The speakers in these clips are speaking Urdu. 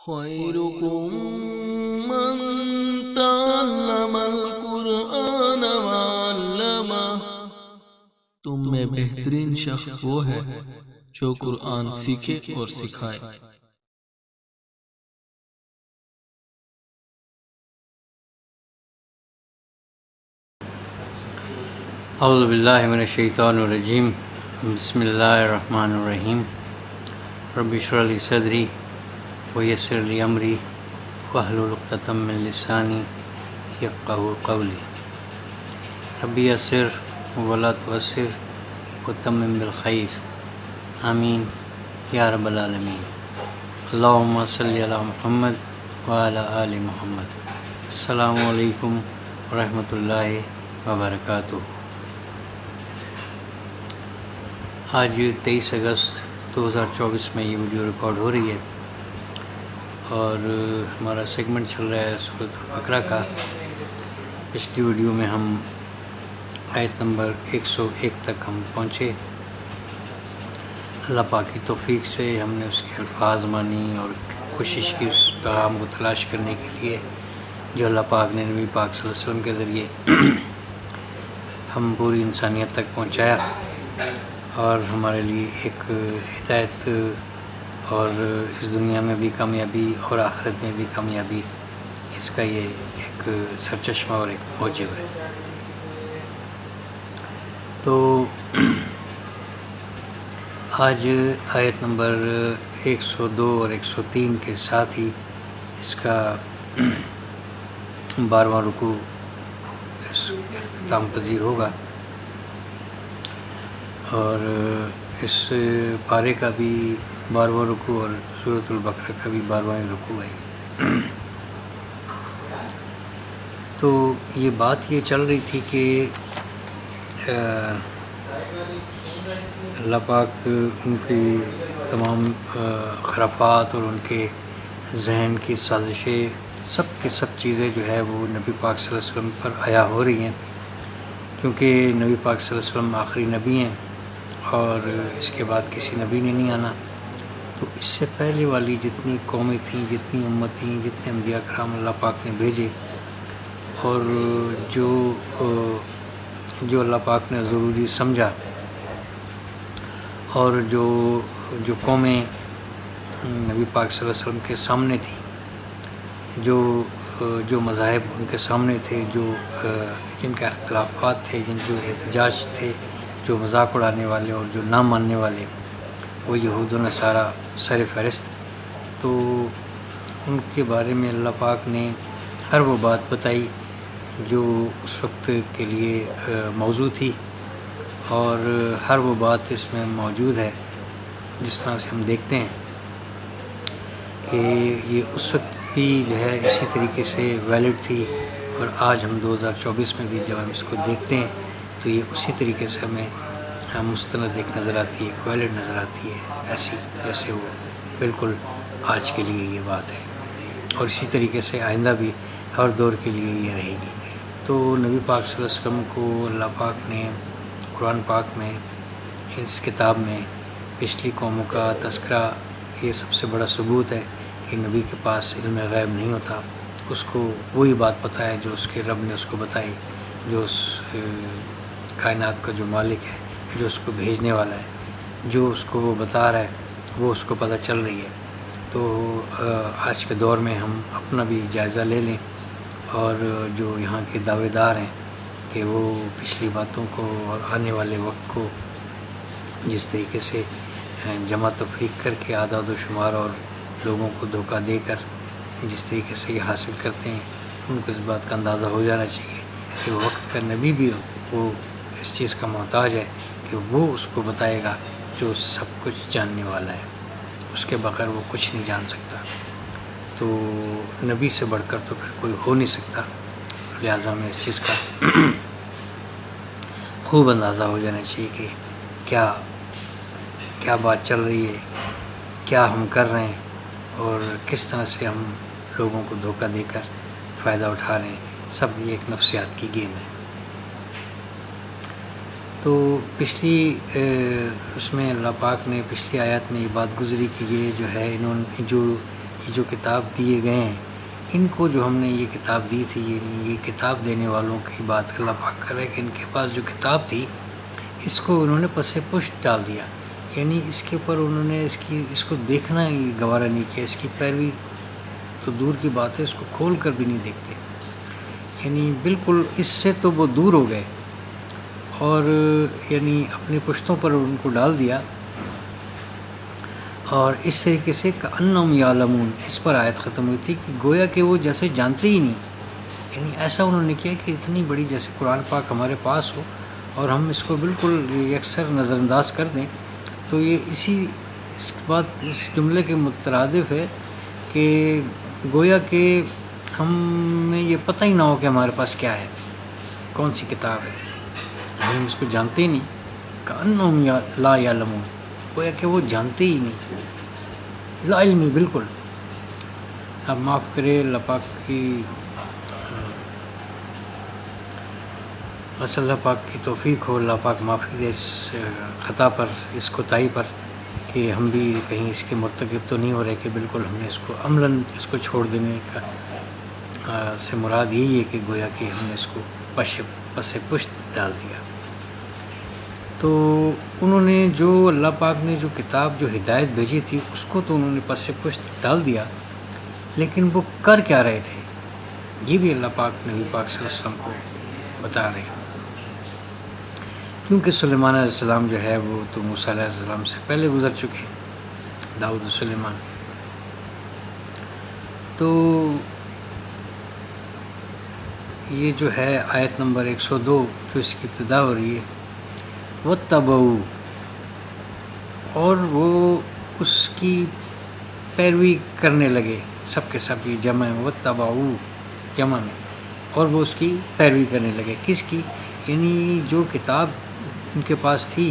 خيركم من تعلم القرآن وعلمه۔ تم میں بہترین شخص وہ ہے جو قرآن سیکھے اور سکھائے۔ اعوذ باللہ من الشیطان الرجیم، بسم اللہ الرحمن الرحیم۔ رب اشرح لی صدری ویسر لی امری واحلل عقدۃ من لسانی یفقہوا قولی۔ رب یسر ولا تعسر وتمم بالخیر، آمین یا رب العالمین۔ اللہم صلی علی محمد وعلی آل محمد۔ السلام علیکم ورحمۃ اللہ وبرکاتہ۔ آج 23 اگست 2024 میں یہ ویڈیو ریکارڈ ہو رہی ہے اور ہمارا سیگمنٹ چل رہا ہے سورۃ البقرہ کا۔ پچھلی ویڈیو میں ہم آیت نمبر 101 تک ہم پہنچے۔ اللہ پاک کی توفیق سے ہم نے اس کے الفاظ مانی اور کوشش کی اس پیغام کو تلاش کرنے کے لیے جو اللہ پاک نے نبی پاک صلی اللہ علیہ وسلم کے ذریعے ہم پوری انسانیت تک پہنچایا، اور ہمارے لیے ایک ہدایت اور اس دنیا میں بھی کامیابی اور آخرت میں بھی کامیابی، اس کا یہ ایک سرچشمہ اور ایک موجب ہے۔ تو آج آیت نمبر 102 اور 103 کے ساتھ ہی اس کا 12واں رکوع اس اختتام پذیر ہوگا، اور اس پارے کا بھی 12واں رکوع اور سورۃ البقرہ کا بھی 12واں رکوع ہے۔ تو یہ بات یہ چل رہی تھی کہ اللہ پاک ان کی تمام خرافات اور ان کے ذہن کی سازشیں سب کی سب چیزیں جو ہے وہ نبی پاک صلی اللہ علیہ وسلم پر عیا ہو رہی ہیں، کیونکہ نبی پاک صلی اللہ علیہ وسلم آخری نبی ہیں اور اس کے بعد کسی نبی نے نہیں آنا۔ تو اس سے پہلے والی جتنی قومیں تھیں، جتنی امت تھیں، جتنے انبیاء کرام اللہ پاک نے بھیجے، اور جو اللہ پاک نے ضروری سمجھا، اور جو قومیں نبی پاک صلی اللہ علیہ وسلم کے سامنے تھیں، جو مذاہب ان کے سامنے تھے، جن کے اختلافات تھے، جو احتجاج تھے، جو مذاق اڑانے والے اور جو نہ ماننے والے، وہ یہود و نصارہ سر فہرست۔ تو ان کے بارے میں اللہ پاک نے ہر وہ بات بتائی جو اس وقت کے لیے موضوع تھی، اور ہر وہ بات اس میں موجود ہے۔ جس طرح سے ہم دیکھتے ہیں کہ یہ اس وقت بھی جو ہے اسی طریقے سے ویلڈ تھی، اور آج ہم 2024 میں بھی جب ہم اس کو دیکھتے ہیں تو یہ اسی طریقے سے ہمیں مستند ایک نظر آتی ہے، ویلڈ نظر آتی ہے، ایسی جیسے وہ بالکل آج کے لیے یہ بات ہے، اور اسی طریقے سے آئندہ بھی ہر دور کے لیے یہ رہے گی۔ تو نبی پاک صلی اللہ علیہ وسلم کو اللہ پاک نے قرآن پاک میں، اس کتاب میں پچھلی قوموں کا تذکرہ، یہ سب سے بڑا ثبوت ہے کہ نبی کے پاس علم غیب نہیں ہوتا، اس کو وہی بات پتہ ہے جو اس کے رب نے اس کو بتائی، جو اس کائنات کا جو مالک ہے، جو اس کو بھیجنے والا ہے، جو اس کو وہ بتا رہا ہے، وہ اس کو پتہ چل رہی ہے۔ تو آج کے دور میں ہم اپنا بھی جائزہ لے لیں، اور جو یہاں کے دعوے دار ہیں کہ وہ پچھلی باتوں کو اور آنے والے وقت کو جس طریقے سے جمع تفریق کر کے اعداد و شمار اور لوگوں کو دھوکہ دے کر جس طریقے سے یہ حاصل کرتے ہیں، ان کو اس بات کا اندازہ ہو جانا چاہیے کہ وقت کا نبی بھی وہ اس چیز کا محتاج ہے کہ وہ اس کو بتائے گا جو سب کچھ جاننے والا ہے، اس کے بغیر وہ کچھ نہیں جان سکتا۔ تو نبی سے بڑھ کر تو پھر کوئی ہو نہیں سکتا، لہٰذا ہمیں اس چیز کا خوب اندازہ ہو جانا چاہیے کہ کیا بات چل رہی ہے، کیا ہم کر رہے ہیں، اور کس طرح سے ہم لوگوں کو دھوکہ دے کر فائدہ اٹھا رہے ہیں۔ سب یہ ایک نفسیات کی گیم ہے۔ تو پچھلی اس میں اللہ پاک نے پچھلی آیات میں یہ بات گزری کہ یہ جو ہے جو یہ جو کتاب دیے گئے ہیں، ان کو جو ہم نے یہ کتاب دی تھی، یہ کتاب دینے والوں کی بات اللہ پاک کر رہے کہ ان کے پاس جو کتاب تھی اس کو انہوں نے پس پشت ڈال دیا، یعنی اس کے اوپر انہوں نے اس کو دیکھنا ہی گوارا نہیں کیا، اس کی پیروی تو دور کی بات ہے، اس کو کھول کر بھی نہیں دیکھتے، یعنی بالکل اس سے تو وہ دور ہو گئے، اور یعنی اپنے پشتوں پر ان کو ڈال دیا، اور اس طریقے سے کأنہم یعلمون اس پر آیت ختم ہوئی تھی کہ گویا کہ وہ جیسے جانتے ہی نہیں، یعنی ایسا انہوں نے کیا کہ اتنی بڑی جیسے قرآن پاک ہمارے پاس ہو اور ہم اس کو بالکل یکسر نظر انداز کر دیں، تو یہ اس جملے کے مترادف ہے کہ گویا کہ ہمیں یہ پتہ ہی نہ ہو کہ ہمارے پاس کیا ہے، کون سی کتاب ہے، ہم اس کو جانتے ہی نہیں، کأنہم لا یعلمون گویا کہ وہ جانتے ہی نہیں، لا علمی بالکل۔ اب معاف کرے اللہ پاک کی، بس اللہ پاک کی توفیق ہو، اللہ پاک معافی دے اس خطا پر، اس کوتاہی پر، کہ ہم بھی کہیں اس کے مرتکب تو نہیں ہو رہے کہ بالکل ہم نے اس کو عملاً اس کو چھوڑ دینے کا سے مراد یہی ہے کہ گویا کہ ہم نے اس کو پس پشت ڈال دیا۔ تو انہوں نے جو اللہ پاک نے جو کتاب جو ہدایت بھیجی تھی اس کو تو انہوں نے پس پشت ڈال دیا، لیکن وہ کر کیا رہے تھے یہ بھی اللہ پاک نبی پاک صلی اللہ علیہ وسلم کو بتا رہے ہیں، کیونکہ سلیمان علیہ السلام جو ہے وہ تو موسیٰ علیہ السلام سے پہلے گزر چکے ہیں، داؤد و سلیمان۔ تو یہ جو ہے آیت نمبر 102 جو اس کی ابتدا ہو رہی ہے، وَاتَّبَعُوا، اور وہ اس کی پیروی کرنے لگے، سب کے سب یہ جمع ہے، وَاتَّبَعُوا جمع میں، اور وہ اس کی پیروی کرنے لگے، کس کی؟ یعنی جو کتاب ان کے پاس تھی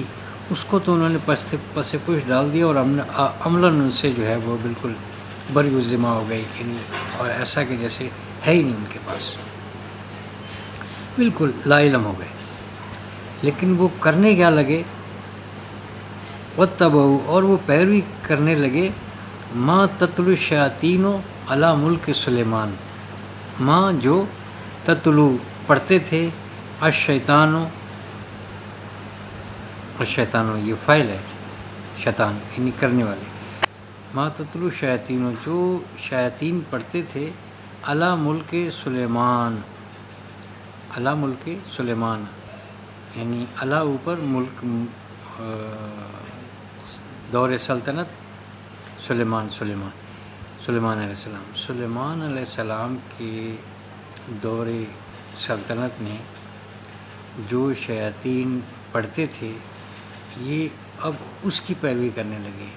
اس کو تو انہوں نے پس پش ڈال دیا، اور عملاً ان سے جو ہے وہ بالکل بری و ذمہ ہو گئی، یعنی اور ایسا کہ جیسے ہے ہی نہیں ان کے پاس، بالکل لا علم ہو گئے۔ لیکن وہ کرنے کیا لگے؟ وَاتَّبَعُوا، اور وہ پیروی کرنے لگے، مَا تَتْلُو الشَّيَاطِینُ عَلَىٰ مُلْکِ سلیمان، ماں جو تتلو پڑھتے تھے، الشیطانو یہ فاعل ہے، شیطان یعنی کرنے والے، ما تتلو شیاطین جو شیاطین پڑھتے تھے، علی ملک سلیمان، علی ملک سلیمان یعنی علی اوپر ملک دور سلطنت سلیمان علیہ السلام، سلیمان علیہ السلام کے دور سلطنت میں جو شیاطین پڑھتے تھے یہ اب اس کی پیروی کرنے لگے،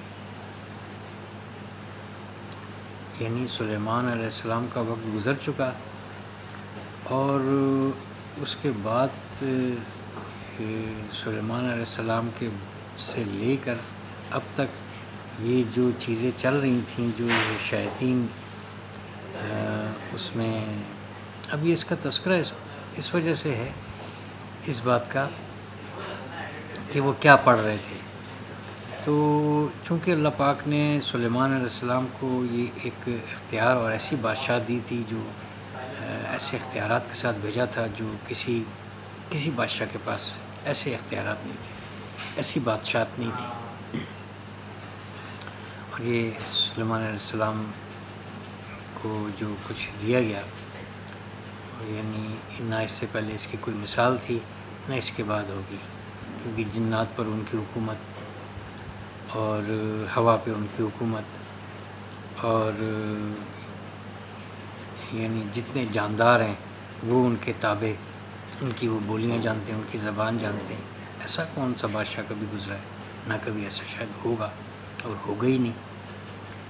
یعنی سلیمان علیہ السلام کا وقت گزر چکا، اور اس کے بعد سلیمان علیہ السلام کے سے لے کر اب تک یہ جو چیزیں چل رہی تھیں، جو شیاطین اس میں، اب یہ اس کا تذکرہ اس وجہ سے ہے اس بات کا کہ وہ کیا پڑھ رہے تھے۔ تو چونکہ اللہ پاک نے سلیمان علیہ السلام کو یہ ایک اختیار اور ایسی بادشاہ دی تھی، جو ایسے اختیارات کے ساتھ بھیجا تھا جو کسی بادشاہ کے پاس ایسے اختیارات نہیں تھے، ایسی بادشاہت نہیں تھی، اور یہ سلیمان علیہ السلام کو جو کچھ دیا گیا، یعنی نہ اس سے پہلے اس کی کوئی مثال تھی نہ اس کے بعد ہوگی، کیونکہ جنات پر ان کی حکومت، اور ہوا پہ ان کی حکومت، اور یعنی جتنے جاندار ہیں وہ ان کے تابع، ان کی وہ بولیاں جانتے ہیں، ان کی زبان جانتے ہیں۔ ایسا کون سا بادشاہ کبھی گزرا ہے؟ نہ کبھی ایسا شاید ہوگا، اور ہوگا ہی نہیں،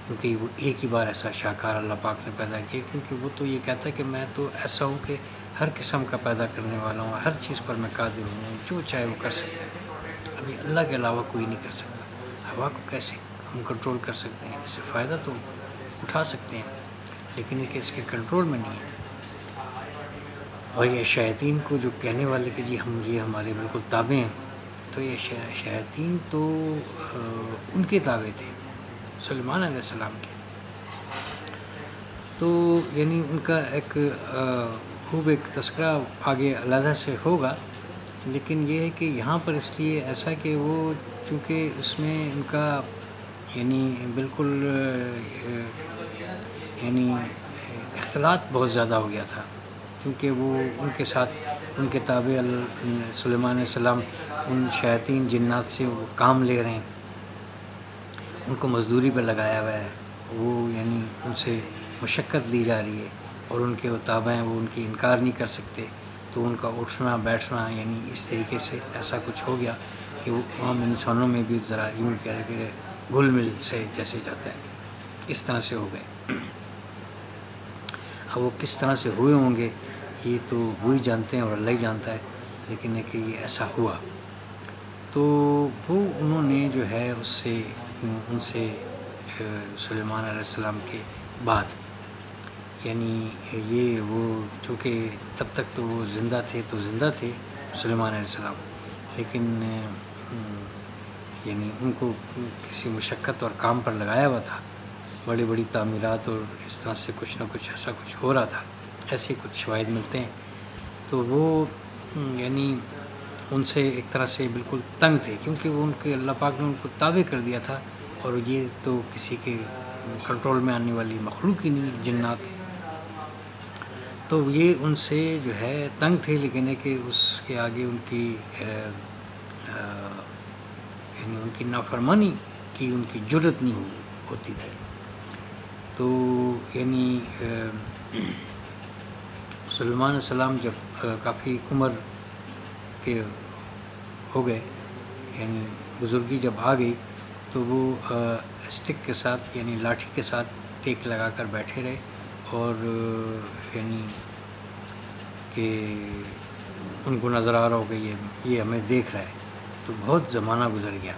کیونکہ وہ ایک ہی بار ایسا شاہکار اللہ پاک نے پیدا کیا، کیونکہ وہ تو یہ کہتا ہے کہ میں تو ایسا ہوں کہ ہر قسم کا پیدا کرنے والا ہوں، ہر چیز پر میں قادر ہوں، جو چاہے وہ کر سکتا ہے۔ ابھی اللہ کے علاوہ کوئی نہیں کر سکتا۔ ہوا کو کیسے ہم کنٹرول کر سکتے ہیں؟ اس سے فائدہ تو اٹھا سکتے ہیں، لیکن یہ کہ اس کے کنٹرول میں نہیں ہے۔ اور یہ شیاطین کو جو کہنے والے کہ جی ہم یہ ہمارے بالکل تابع ہیں، تو یہ شیاطین تو ان کے تابع تھے، سلیمان علیہ السلام کے، تو یعنی ان کا ایک خوب ایک تذکرہ آگے علیحدہ سے ہوگا، لیکن یہ ہے کہ یہاں پر اس لیے ایسا کہ وہ چونکہ اس میں ان کا یعنی بالکل یعنی اختلاط بہت زیادہ ہو گیا تھا، کیونکہ وہ ان کے ساتھ ان کے تابع سلیمان علیہ السلام ان شیاطین جنات سے وہ کام لے رہے ہیں، ان کو مزدوری پہ لگایا ہوا ہے، وہ یعنی ان سے مشقت دی جا رہی ہے، اور ان کے تابع ہیں، وہ ان کی انکار نہیں کر سکتے، تو ان کا اٹھنا بیٹھنا یعنی اس طریقے سے ایسا کچھ ہو گیا کہ وہ عام انسانوں میں بھی ذرا یوں کہہ رہے کہ گھل مل سے جیسے جاتا ہے، اس طرح سے ہو گئے۔ اب وہ کس طرح سے ہوئے ہوں گے یہ تو وہی جانتے ہیں اور اللہ ہی جانتا ہے، لیکن ہے کہ یہ ایسا ہوا۔ تو وہ انہوں نے جو ہے ان سے سلیمان علیہ السلام کے بعد یعنی یہ وہ چونکہ تب تک تو وہ زندہ تھے سلیمان علیہ السلام، لیکن یعنی ان کو کسی مشقت اور کام پر لگایا ہوا تھا، بڑی بڑی تعمیرات اور اس طرح سے کچھ نہ کچھ ایسا کچھ ہو رہا تھا، ایسے کچھ شواہد ملتے ہیں۔ تو وہ یعنی ان سے ایک طرح سے بالکل تنگ تھے، کیونکہ وہ ان کے اللہ پاک نے ان کو تابع کر دیا تھا، اور یہ تو کسی کے کنٹرول میں آنے والی مخلوق ہی نہیں جنات، تو یہ ان سے جو ہے تنگ تھے، لیکن ہے کہ اس کے آگے ان کی یعنی ان کی نافرمانی کی ان کی جرت نہیں ہوتی تھی۔ تو یعنی سلیمان علیہ السلام جب کافی عمر کے ہو گئے، یعنی بزرگی جب آ گئی، تو وہ اسٹک کے ساتھ یعنی لاٹھی کے ساتھ ٹیک لگا کر بیٹھے رہے، اور یعنی کہ ان کو نظر آ رہا ہو کہ یہ ہمیں دیکھ رہا ہے، تو بہت زمانہ گزر گیا،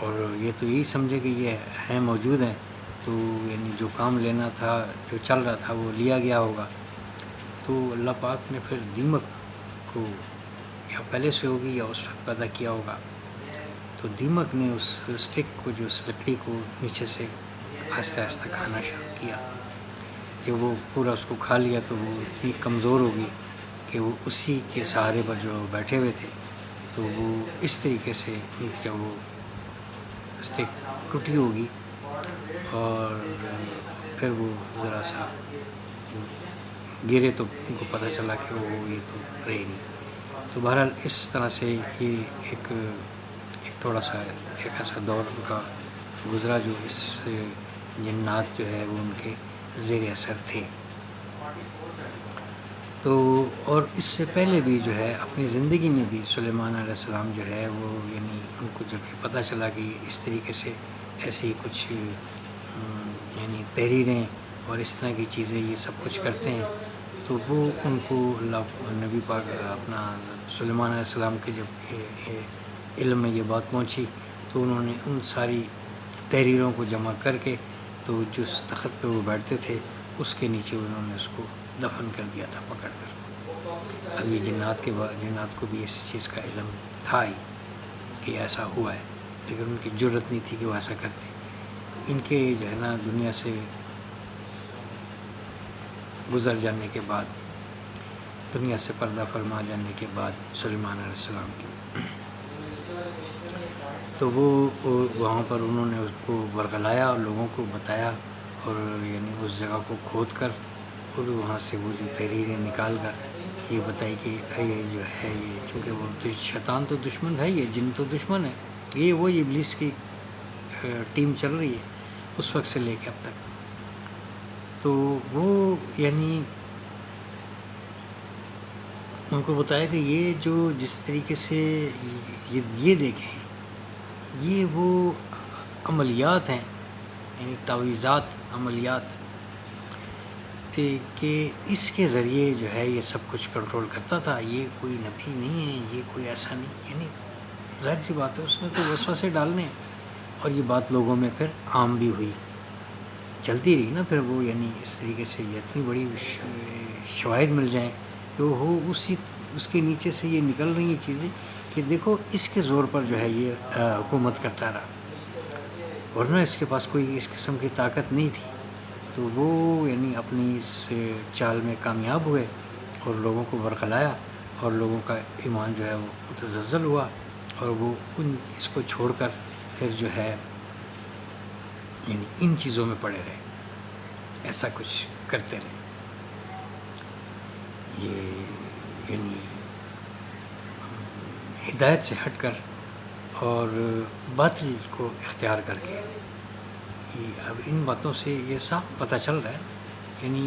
اور یہ تو یہی سمجھے کہ یہ ہیں موجود ہیں، تو یعنی جو کام لینا تھا جو چل رہا تھا وہ لیا گیا ہوگا۔ تو اللہ پاک نے پھر دیمک کو یا پہلے سے ہوگی یا اس وقت پیدا کیا ہوگا، تو دیمک نے اس اسٹک کو جو اس لکڑی کو نیچے سے آہستہ آہستہ کھانا شروع کیا۔ جب وہ پورا اس کو کھا لیا تو وہ اتنی کمزور ہوگی کہ وہ اسی کے سہارے پر جو بیٹھے ہوئے تھے، تو وہ اس طریقے سے جب وہ اسٹک ٹوٹی ہوگی، اور پھر وہ ذرا سا گرے تو ان کو پتہ چلا کہ وہ یہ تو رہے نہیں۔ تو بہرحال اس طرح سے یہ ایک تھوڑا سا ایک ایسا دور ان کا گزرا جو اس جنات جو ہے وہ ان کے زیر اثر تھے۔ تو اور اس سے پہلے بھی جو ہے اپنی زندگی میں بھی سلیمان علیہ السلام جو ہے وہ یعنی ان کو جب یہ پتہ چلا کہ اس طریقے سے ایسی کچھ یعنی تحریریں اور اس طرح کی چیزیں یہ سب کچھ کرتے ہیں، تو وہ ان کو اللہ نبی پاک اپنا سلیمان علیہ السلام کے جب علم میں یہ بات پہنچی، تو انہوں نے ان ساری تحریروں کو جمع کر کے تو جس تخت پہ وہ بیٹھتے تھے اس کے نیچے انہوں نے اس کو دفن کر دیا تھا پکڑ کر۔ اب یہ جنات کو بھی اس چیز کا علم تھا ہی کہ ایسا ہوا ہے، لیکن ان کی جرت نہیں تھی کہ وہ ایسا کرتے۔ تو ان کے جو ہے نا دنیا سے گزر جانے کے بعد، دنیا سے پردہ فرما جانے کے بعد سلیمان علیہ السلام کی، تو وہ وہاں پر انہوں نے اس کو ورغلایا اور لوگوں کو بتایا، اور یعنی اس جگہ کو کھود کر اور وہاں سے وہ جو تحریریں نکال کر یہ بتائی کہ یہ جو ہے یہ چونکہ وہ شیطان تو دشمن ہے، یہ جن تو دشمن ہے، یہ وہ ابلیس کی ٹیم چل رہی ہے اس وقت سے لے کے اب تک۔ تو وہ یعنی ان کو بتایا کہ یہ جو جس طریقے سے یہ دیکھیں یہ وہ عملیات ہیں، یعنی تعویذات عملیات تھے کہ اس کے ذریعے جو ہے یہ سب کچھ کنٹرول کرتا تھا، یہ کوئی نبی نہیں ہے، یہ کوئی ایسا نہیں، یعنی ظاہر سی بات ہے اس نے تو وسوسے ڈالنے، اور یہ بات لوگوں میں پھر عام بھی ہوئی، چلتی رہی نا پھر وہ، یعنی اس طریقے سے یہ اتنی بڑی شواہد مل جائیں کہ وہ اس کے نیچے سے یہ نکل رہی ہیں چیزیں کہ دیکھو اس کے زور پر جو ہے یہ حکومت کرتا رہا، ورنہ اس کے پاس کوئی اس قسم کی طاقت نہیں تھی، تو وہ یعنی اپنی اس چال میں کامیاب ہوئے اور لوگوں کو برقلایا، اور لوگوں کا ایمان جو ہے وہ متزلزل ہوا، اور وہ اس کو چھوڑ کر پھر جو ہے یعنی ان چیزوں میں پڑے رہے، ایسا کچھ کرتے رہے. یہ یعنی ہدایت سے ہٹ کر اور باطل کو اختیار کر کے. اب ان باتوں سے یہ صاف پتہ چل رہا ہے، یعنی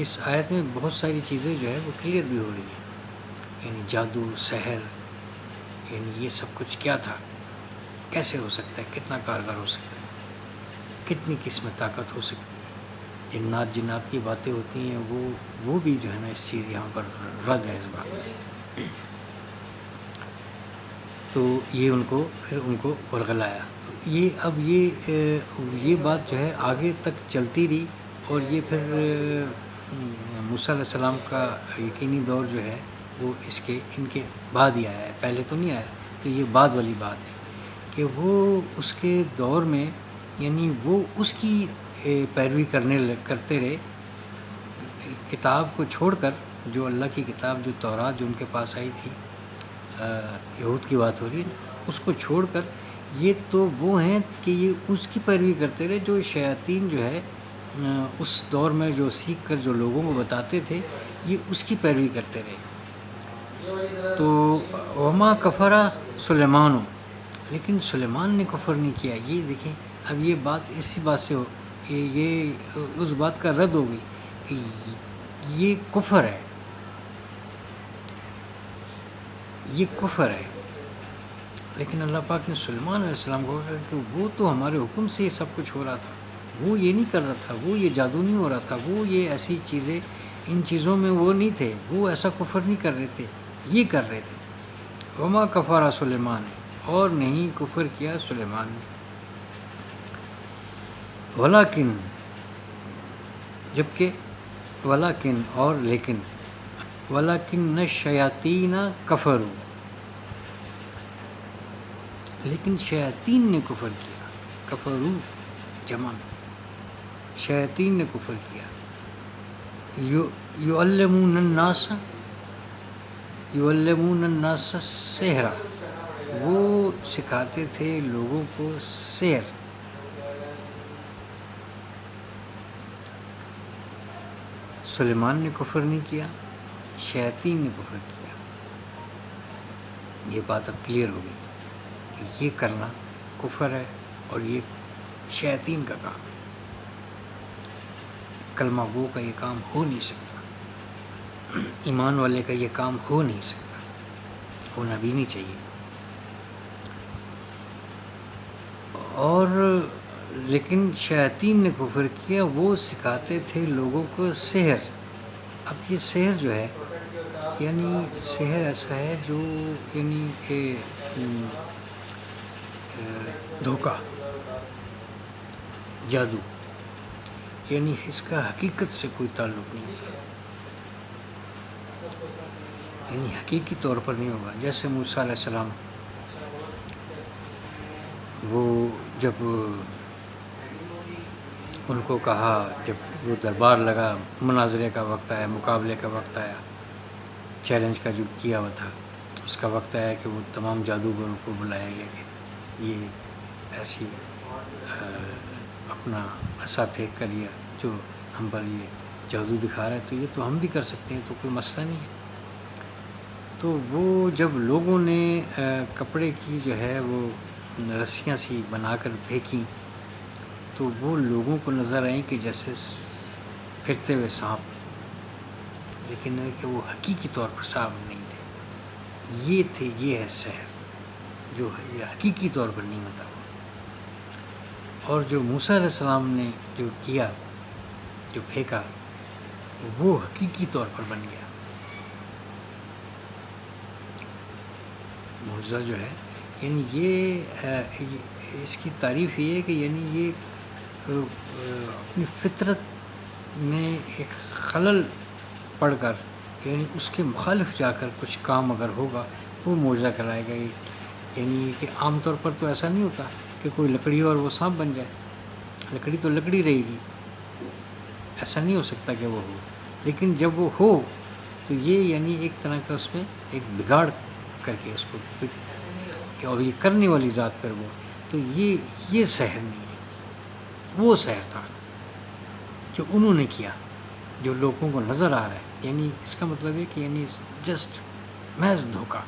اس آیت میں بہت ساری چیزیں جو ہے وہ کلیئر بھی ہو رہی ہیں. یعنی جادو، سحر، یعنی یہ سب کچھ کیا تھا، کیسے ہو سکتا ہے، کتنا کارگر ہو سکتا ہے، کتنی قسم طاقت ہو سکتی ہے. جنات کی باتیں ہوتی ہیں، وہ بھی جو ہے نا اس چیز یہاں پر رد ہے اس بات میں. تو یہ ان کو ورغلایا. تو اب یہ بات جو ہے آگے تک چلتی رہی، اور یہ پھر موسیٰ علیہ السلام کا یقینی دور جو ہے وہ ان کے بعد ہی آیا ہے، پہلے تو نہیں آیا. تو یہ بعد والی بات ہے کہ وہ اس کے دور میں یعنی وہ اس کی پیروی کرتے رہے، کتاب کو چھوڑ کر، جو اللہ کی کتاب، جو تورات جو ان کے پاس آئی تھی، یہود کی بات ہو رہی ہے، اس کو چھوڑ کر یہ تو وہ ہیں کہ یہ اس کی پیروی کرتے رہے جو شیاطین جو ہے اس دور میں جو سیکھ کر جو لوگوں کو بتاتے تھے، یہ اس کی پیروی کرتے رہے. تو وما کفرا سلیمان، لیکن سلیمان نے کفر نہیں کیا. یہ دیکھیں، اب یہ بات اسی بات سے یہ اس بات کا رد ہو گئی کہ یہ کفر ہے، یہ کفر ہے. لیکن اللہ پاک نے سلیمان علیہ السلام کو کہا کہ وہ تو ہمارے حکم سے یہ سب کچھ ہو رہا تھا، وہ یہ نہیں کر رہا تھا، وہ یہ جادو نہیں ہو رہا تھا، وہ یہ ایسی چیزیں، ان چیزوں میں وہ نہیں تھے، وہ ایسا کفر نہیں کر رہے تھے، یہ کر رہے تھے. وما کفر سلیمان، اور نہیں کفر کیا سلیمان نے. ولیکن، جبکہ ولیکن اور لیکن، ولیکن الشیاطین کفروا، لیکن شیاطین نے کفر کیا. کفروا جمع میں، شیاطین نے کفر کیا. یعلمون الناس السحر، وہ سکھاتے تھے لوگوں کو سحر. سلیمان نے کفر نہیں کیا، شیاطین نے کفر کیا. یہ بات اب کلیئر ہو گئی کہ یہ کرنا کفر ہے اور یہ شیاطین کا کام ہے. کلمہ گو کا یہ کام ہو نہیں سکتا، ایمان والے کا یہ کام ہو نہیں سکتا، ہونا بھی نہیں چاہیے. اور لیکن شیاطین نے کفر کیا، وہ سکھاتے تھے لوگوں کو سحر. اب یہ سحر جو ہے، یعنی سحر ایسا ہے جو یعنی کہ دھوکہ، جادو، یعنی اس کا حقیقت سے کوئی تعلق نہیں ہوتا، یعنی حقیقی طور پر نہیں ہوگا. جیسے موسیٰ علیہ السلام، وہ جب ان کو کہا، جب وہ دربار لگا، مناظرے کا وقت آیا، مقابلے کا وقت آیا، چیلنج کا جو کیا ہوا تھا اس کا وقت آیا کہ وہ تمام جادوگروں کو بلایا گیا کہ یہ ایسی اپنا عصا پھینک کر یہ جو ہم پر یہ جادو دکھا رہا ہے، تو یہ تو ہم بھی کر سکتے ہیں، تو کوئی مسئلہ نہیں ہے. تو وہ جب لوگوں نے کپڑے کی جو ہے وہ رسیاں سی بنا کر پھینکی، تو وہ لوگوں کو نظر آئیں کہ جیسے پھرتے ہوئے سانپ، لیکن کہ وہ حقیقی طور پر سانپ نہیں تھے. یہ تھے، یہ ہے سحر، جو ہے یہ حقیقی طور پر نہیں ہوتا. اور جو موسیٰ علیہ السلام نے جو کیا، جو پھینکا، وہ حقیقی طور پر بن گیا. معجزہ جو ہے، یعنی یہ اس کی تعریف یہ ہے کہ یعنی یہ اپنی فطرت میں ایک خلل پڑھ کر، یعنی اس کے مخالف جا کر کچھ کام اگر ہوگا وہ معجزہ کرائے گا. یعنی کہ عام طور پر تو ایسا نہیں ہوتا کہ کوئی لکڑی اور وہ سانپ بن جائے. لکڑی تو لکڑی رہے گی، ایسا نہیں ہو سکتا کہ وہ ہو، لیکن جب وہ ہو تو یہ یعنی ایک طرح کا اس میں ایک بگاڑ کر کے اس کو اور یہ کرنے والی ذات پر وہ، تو یہ سحر نہیں ہے، وہ سحر تھا جو انہوں نے کیا، جو لوگوں کو نظر آ رہا ہے. یعنی اس کا مطلب ہے کہ یعنی جسٹ محض دھوکہ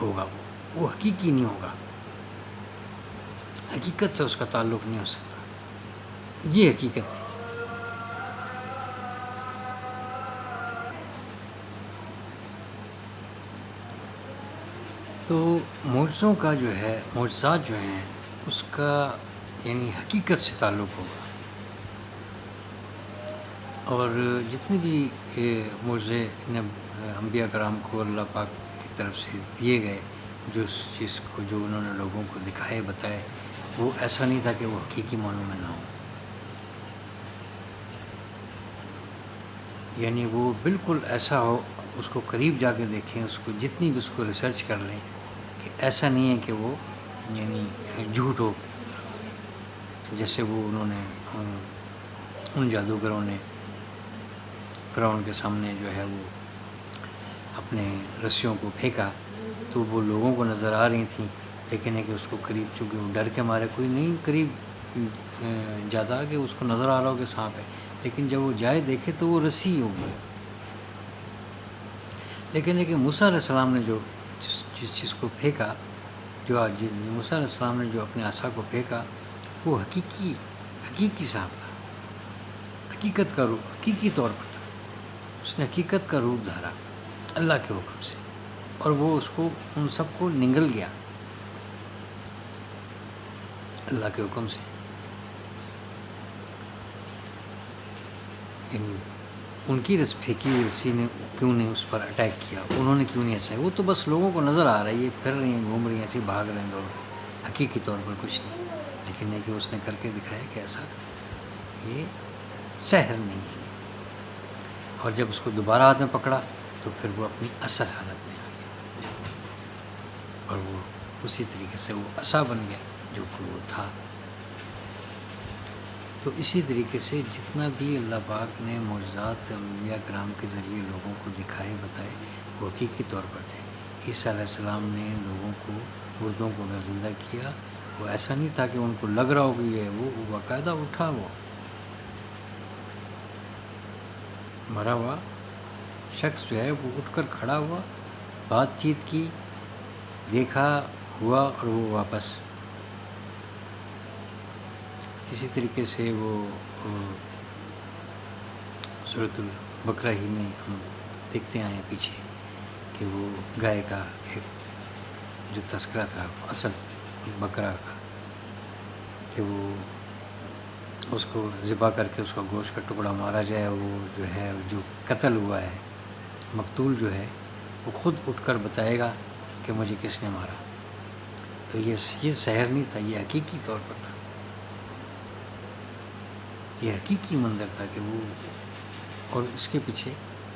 ہوگا، وہ حقیقی نہیں ہوگا، حقیقت سے اس کا تعلق نہیں ہو سکتا. یہ حقیقت تھی. تو معجزوں کا جو ہے، معجزات جو ہیں اس کا یعنی حقیقت سے تعلق ہوگا. اور جتنے بھی معجزے انبیاء کرام کو اللہ پاک کی طرف سے دیے گئے، جو اس چیز کو جو انہوں نے لوگوں کو دکھائے بتائے، وہ ایسا نہیں تھا کہ وہ حقیقی معنوں میں نہ ہو. یعنی وہ بالکل ایسا ہو، اس کو قریب جا کے دیکھیں، اس کو جتنی بھی اس کو ریسرچ کر لیں، کہ ایسا نہیں ہے کہ وہ یعنی جھوٹ ہو، جیسے وہ انہوں نے ان جادوگروں نے فرعون کے سامنے جو ہے وہ اپنے رسیوں کو پھینکا تو وہ لوگوں کو نظر آ رہی تھیں، لیکن ہے کہ اس کو قریب، چونکہ وہ ڈر کے مارے کوئی نہیں قریب جاتا کہ اس کو نظر آ رہا ہو کہ سانپ ہے، لیکن جب وہ جائے دیکھے تو وہ رسی ہوگی. لیکن ہے کہ موسیٰ علیہ السلام نے جو جس چیز کو پھینکا، جو موسیٰ علیہ السلام نے جو اپنے عصا کو پھینکا، وہ حقیقی سانپ تھا، حقیقت کا روپ، حقیقی طور پر تھا. اس نے حقیقت کا روپ دھارا اللہ کے حکم سے، اور وہ اس کو ان سب کو نگل گیا اللہ کے حکم سے. یعنی ان کی پھینکی ہوئی رسی نے کیوں نہیں اس پر اٹیک کیا، انہوں نے کیوں نہیں ایسا، وہ تو بس لوگوں کو نظر آ رہا ہے، یہ پھر رہی ہیں، گھوم رہی ہیں، ایسی بھاگ رہے ہیں دوڑ کے، حقیقی طور پر کچھ نہیں. لیکن ہے کہ اس نے کر کے دکھایا کہ ایسا یہ سحر نہیں ہے. اور جب اس کو دوبارہ ہاتھ میں پکڑا تو پھر وہ اپنی اصل حالت میں آ گیا، اور وہ اسی طریقے سے وہ عصا بن گیا جو کہ وہ تھا. تو اسی طریقے سے جتنا بھی اللہ پاک نے معجزات انبیاء کرام کے ذریعے لوگوں کو دکھائے بتائے، وہ حقیقی طور پر تھے. عیسیٰ علیہ السلام نے لوگوں کو، مردوں کو اگر زندہ کیا، وہ ایسا نہیں تھا کہ ان کو لگ رہا ہو کہ یہ وہ باقاعدہ اٹھا، وہ مرا ہوا شخص جو ہے وہ اٹھ کر کھڑا ہوا، بات چیت کی، دیکھا ہوا، اور وہ واپس. اسی طریقے سے وہ سورۃ البقرہ ہی میں ہم دیکھتے آئے ہیں پیچھے کہ وہ گائے کا ایک جو تذکرہ تھا اصل بقرہ کا، کہ وہ اس کو ذبح کر کے اس کا گوشت کا ٹکڑا مارا جائے، وہ جو ہے جو قتل ہوا ہے، مقتول جو ہے، وہ خود اٹھ کر بتائے گا کہ مجھے کس نے مارا. تو یہ سحر نہیں تھا، یہ حقیقی طور پر تھا، یہ حقیقی منظر تھا کہ وہ، اور اس کے پیچھے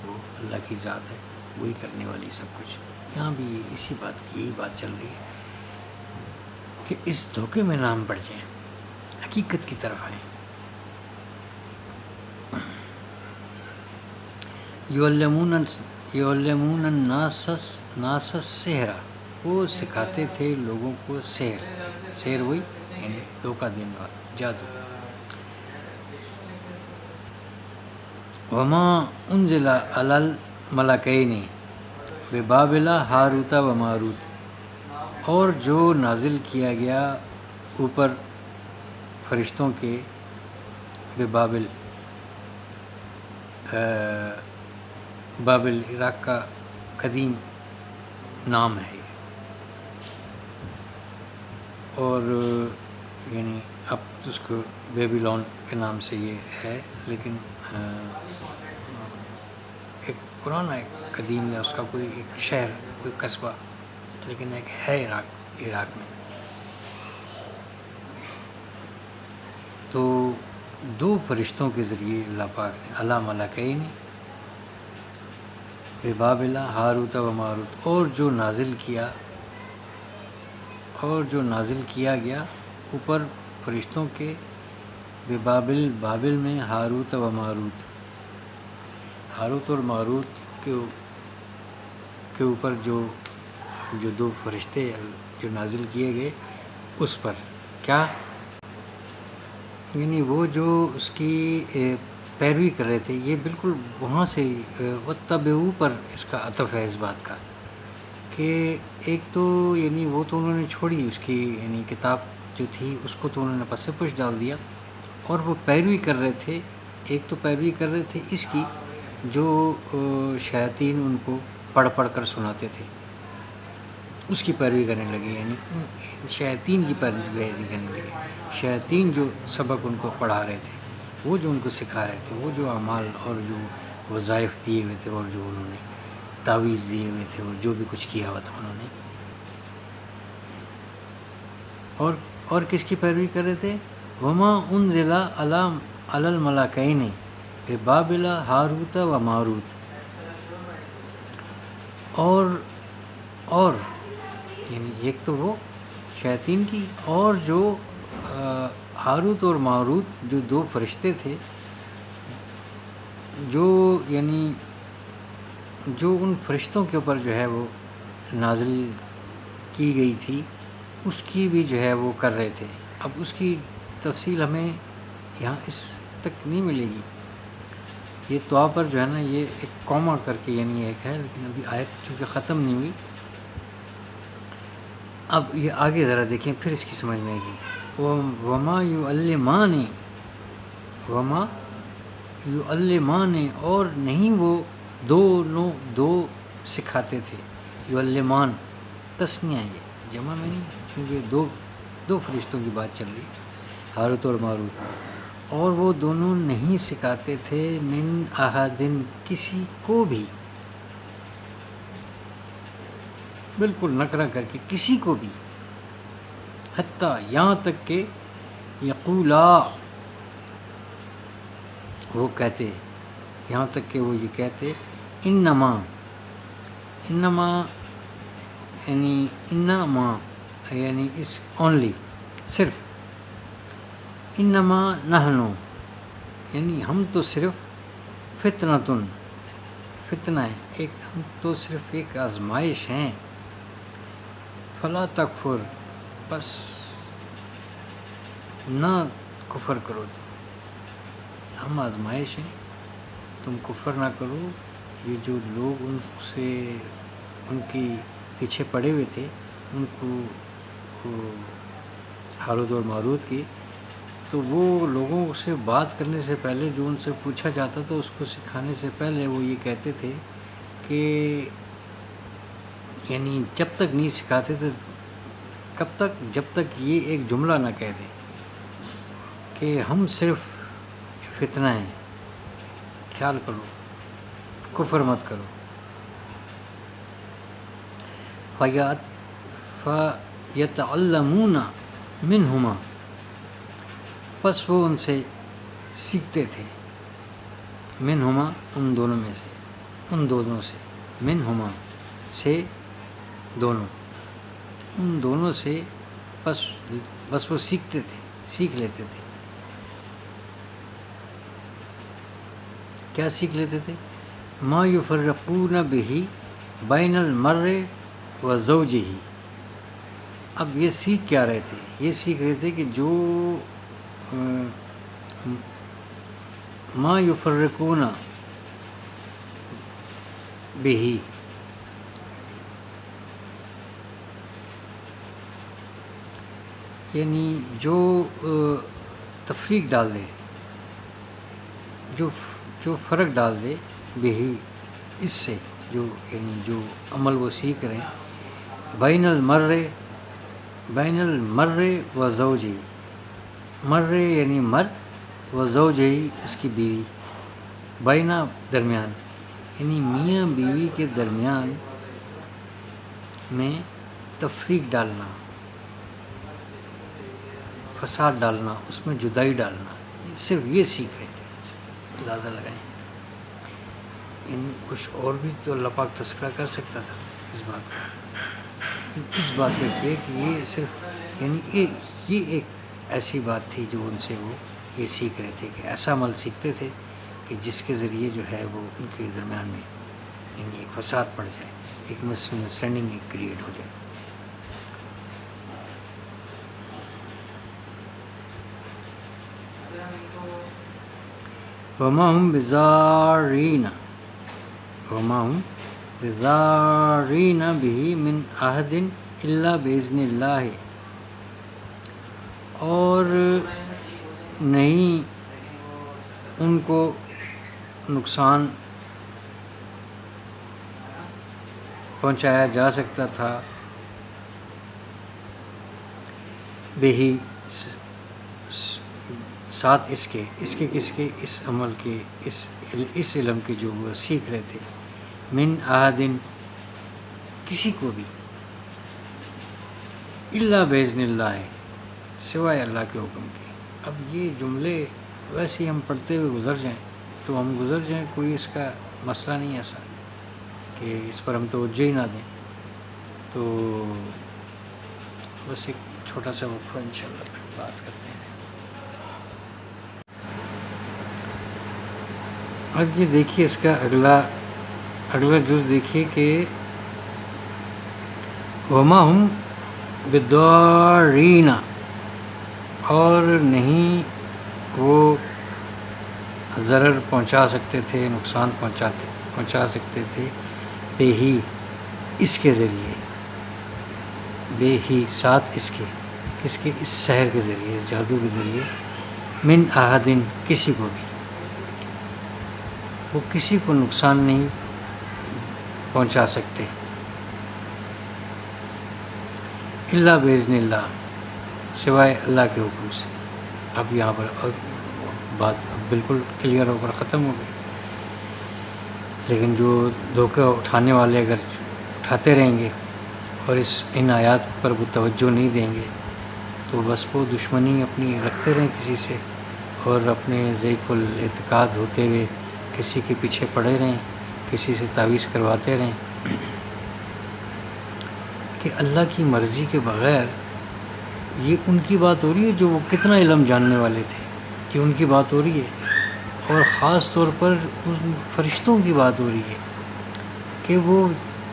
وہ اللہ کی ذات ہے، وہی کرنے والی سب کچھ. یہاں بھی اسی بات کی یہی بات چل رہی ہے کہ اس دھوکے میں نہ ہم پڑ جائیں، حقیقت کی طرف آئیں. یعلمون الناس السحر، وہ سکھاتے تھے لوگوں کو سحر وہی یعنی دھوکہ دینے والا، جادو. وما انزل علی الملکین ببابل ہاروت و ماروت، اور جو نازل کیا گیا اوپر فرشتوں کے ببابل، بابل عراق کا قدیم نام ہے، اور یعنی اب اس کو بیبیلون کے نام سے یہ ہے، لیکن ایک پرانا ایک قدیم یا اس کا کوئی ایک شہر، کوئی قصبہ، لیکن ایک ہے عراق میں. تو دو فرشتوں کے ذریعے اللہ پاک نے علی ملکین ببابل ہاروت و ماروت، اور جو نازل کیا گیا اوپر فرشتوں کے بابل، بابل میں ہاروت و ماروت، ہاروت اور ماروت کے اوپر جو دو فرشتے جو نازل کیے گئے اس پر کیا، یعنی وہ جو اس کی پیروی کر رہے تھے، یہ بالکل وہاں سے وَاتَّبِعُوا پر اس کا عطف ہے اس بات کا کہ ایک تو یعنی وہ تو انہوں نے چھوڑی اس کی یعنی کتاب جو تھی اس کو تو انہوں نے پس پش ڈال دیا، اور وہ پیروی کر رہے تھے، ایک تو پیروی کر رہے تھے اس کی جو شیاطین ان کو پڑھ پڑھ کر سناتے تھے، اس کی پیروی کرنے لگے، یعنی شیاطین کی پیروی کرنے لگے، شیاطین جو سبق ان کو پڑھا رہے تھے، وہ جو ان کو سکھا رہے تھے، وہ جو اعمال اور جو وظائف دیے ہوئے تھے اور جو انہوں نے تعویذ دیے ہوئے تھے اور جو بھی کچھ کیا ہوا تھا انہوں نے، اور کس کی پیروی کر رہے تھے؟ وما انزل علی الملکین ببابل ہاروت و ماروت، اور یعنی ایک تو وہ شیاطین کی، اور جو ہاروت اور ماروت جو دو فرشتے تھے جو یعنی جو ان فرشتوں کے اوپر جو ہے وہ نازل کی گئی تھی، اس کی بھی جو ہے وہ کر رہے تھے۔ اب اس کی تفصیل ہمیں یہاں اس تک نہیں ملے گی، یہ تو پر جو ہے نا یہ ایک کوما کر کے یعنی ایک ہے، لیکن ابھی آیت چونکہ ختم نہیں ہوئی، اب یہ آگے ذرا دیکھیں پھر اس کی سمجھ میں آئے گی۔ وما یعلمان، اور نہیں وہ دو سکھاتے تھے، یعلمان تسنیہ ہے، یہ جمع میں نہیں، کیونکہ دو فرشتوں کی بات چل رہی ہے، ہاروت اور ماروت، اور وہ دونوں نہیں سکھاتے تھے من احدن، کسی کو بھی، بالکل نکرہ کر کے کسی کو بھی، حتیٰ یہاں تک کہ یقولا، وہ کہتے، یہاں تک کہ وہ یہ کہتے، انما یعنی اس اونلی، صرف، انما نحنو، یعنی ہم تو صرف فتنہ ہے، ایک ہم تو صرف ایک آزمائش ہیں، فلا تکفر، بس نہ کفر کرو، ہم آزمائش ہیں، تم کفر نہ کرو۔ یہ جو لوگ ان کی پیچھے پڑے ہوئے تھے، ان کو ہاروت اور ماروت کی، تو وہ لوگوں سے بات کرنے سے پہلے جو ان سے پوچھا جاتا تھا اس کو سکھانے سے پہلے وہ یہ کہتے تھے کہ یعنی جب تک نہیں سکھاتے تھے، کب تک؟ جب تک یہ ایک جملہ نہ کہہ دیں کہ ہم صرف فتنہ ہیں، خیال کرو، کفر مت کرو۔ فَيَتَعَلَّمُونَ مِنْهُمَا، پس وہ ان سے سیکھتے تھے، منہما، ان دونوں میں سے، ان دونوں سے، منہما سے دونوں، ان دونوں سے بس وہ سیکھتے تھے، سیکھ لیتے تھے۔ کیا سیکھ لیتے تھے؟ ما یفرقون بہ بین المرء و زوجہ، اب یہ سیکھ کیا رہے تھے؟ یہ سیکھ رہے تھے کہ جو ما یفرقون بہ، یعنی جو تفریق ڈال دے، جو فرق ڈال دے، بہی، اس سے، جو یعنی جو عمل وہ سیکھ رہے ہیں، بین المرء و زوجہ، مر یعنی مرد، و زوجہ اس کی بیوی، بینہ درمیان، یعنی میاں بیوی کے درمیان میں تفریق ڈالنا، فساد ڈالنا، اس میں جدائی ڈالنا، صرف یہ سیکھ رہے تھے۔ اندازہ لگائیں، کچھ اور بھی تو اللہ پاک تذکرہ کر سکتا تھا اس بات کا، اس بات کا کیا کہ یہ صرف یعنی یہ ایک ایسی بات تھی جو ان سے وہ یہ سیکھ رہے تھے کہ ایسا عمل سیکھتے تھے کہ جس کے ذریعے جو ہے وہ ان کے درمیان میں یعنی ایک فساد پڑ جائے، ایک مس انڈرسٹینڈنگ ایک کریٹ ہو جائے۔ وما ہم بضارین بہ من احد الا باذن اللہ، اور نہیں ان کو نقصان پہنچایا جا سکتا تھا بہی ساتھ اس کے کس کے، اس عمل کے، اس علم کے جو وہ سیکھ رہے تھے، من احدن کسی کو بھی، الا باذن اللہ سوائے اللہ کے حکم کے۔ اب یہ جملے ویسے ہی ہم پڑھتے ہوئے گزر جائیں تو ہم گزر جائیں، کوئی اس کا مسئلہ نہیں ایسا کہ اس پر ہم توجہ ہی نہ دیں، تو بس ایک چھوٹا سا وقفہ انشاءاللہ پھر بات کرتے ہیں۔ اب یہ دیکھیے اس کا اگلا جز دیکھیے کہ وما ہم بالضارین، اور نہیں وہ ضرر پہنچا سکتے تھے، نقصان پہنچا سکتے تھے، بے ہی اس کے ذریعے، بے ہی ساتھ اس کے، کس کے، اس سحر کے ذریعے، اس جادو کے ذریعے، من احدن کسی کو بھی، وہ کسی کو نقصان نہیں پہنچا سکتے، الا باذن اللہ سوائے اللہ کے حکم سے۔ اب یہاں پر بات بالکل کلیئر ہو کر ختم ہو گئی، لیکن جو دھوکہ اٹھانے والے اگر اٹھاتے رہیں گے اور ان آیات پر وہ توجہ نہیں دیں گے تو بس وہ دشمنی اپنی رکھتے رہیں کسی سے، اور اپنے ضعیف الاعتقاد ہوتے ہوئے کسی کے پیچھے پڑے رہیں، کسی سے تعویذ کرواتے رہیں، کہ اللہ کی مرضی کے بغیر یہ ان کی بات ہو رہی ہے جو وہ کتنا علم جاننے والے تھے، یہ ان کی بات ہو رہی ہے، اور خاص طور پر ان فرشتوں کی بات ہو رہی ہے کہ وہ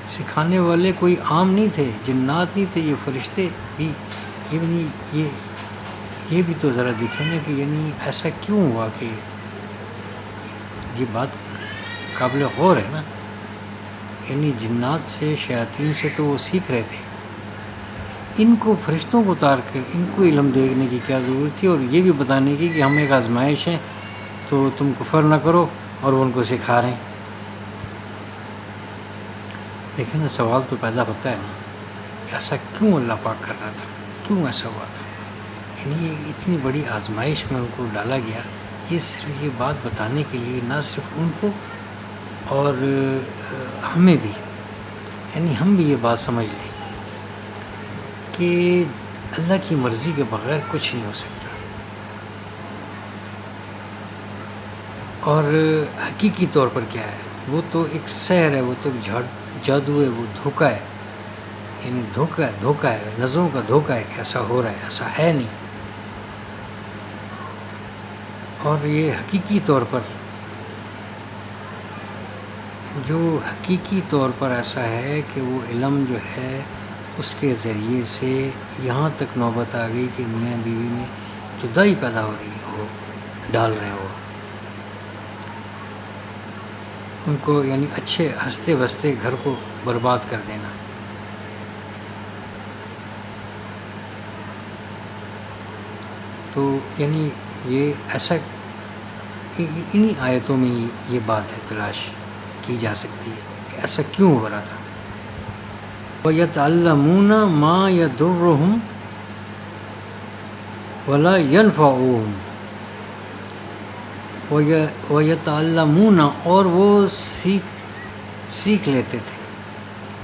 سکھانے والے کوئی عام نہیں تھے، جنات نہیں تھے، یہ فرشتے بھی، یہ بھی تو ذرا دیکھیں نا کہ یعنی ایسا کیوں ہوا کہ یہ بات قابل غور ہے نا، یعنی جنات سے، شیاطین سے تو وہ سیکھ رہے تھے، ان کو فرشتوں کو اتار کر ان کو علم دینے کی کیا ضرورت تھی، اور یہ بھی بتانے کی کہ ہم ایک آزمائش ہیں تو تم کفر نہ کرو، اور وہ ان کو سکھا رہے ہیں۔ دیکھیں نا، سوال تو پیدا ہوتا ہے نا کہ ایسا کیوں اللہ پاک کر رہا تھا، کیوں ایسا ہوا تھا، یعنی یہ اتنی بڑی آزمائش میں ان کو ڈالا گیا، یہ صرف یہ بات بتانے کے لیے، نہ صرف ان کو اور ہمیں بھی، یعنی ہم بھی یہ بات سمجھ لیں کہ اللہ کی مرضی کے بغیر کچھ نہیں ہو سکتا، اور حقیقی طور پر کیا ہے، وہ تو ایک سحر ہے، وہ تو ایک جادو ہے، وہ دھوکہ ہے، یعنی دھوکہ ہے، نظروں کا دھوکہ ہے کہ ایسا ہو رہا ہے، ایسا ہے نہیں، اور یہ حقیقی طور پر، جو حقیقی طور پر ایسا ہے کہ وہ علم جو ہے اس کے ذریعے سے یہاں تک نوبت آ گئی کہ میاں بیوی میں جدائی پیدا ہو رہی ہو، ڈال رہے ہو ان کو، یعنی اچھے ہنستے بستے گھر کو برباد کر دینا۔ تو یعنی یہ ایسا، انہی آیتوں میں یہ بات ہے تلاش کی جا سکتی ہے کہ ایسا کیوں ہو رہا تھا۔ وَيَتَعَلَّمُونَ مَا يَضُرُّهُمْ وَلَا يَنْفَعُهُمْ، وَيَتَعَلَّمُونَ، اور وہ سیکھ لیتے تھے،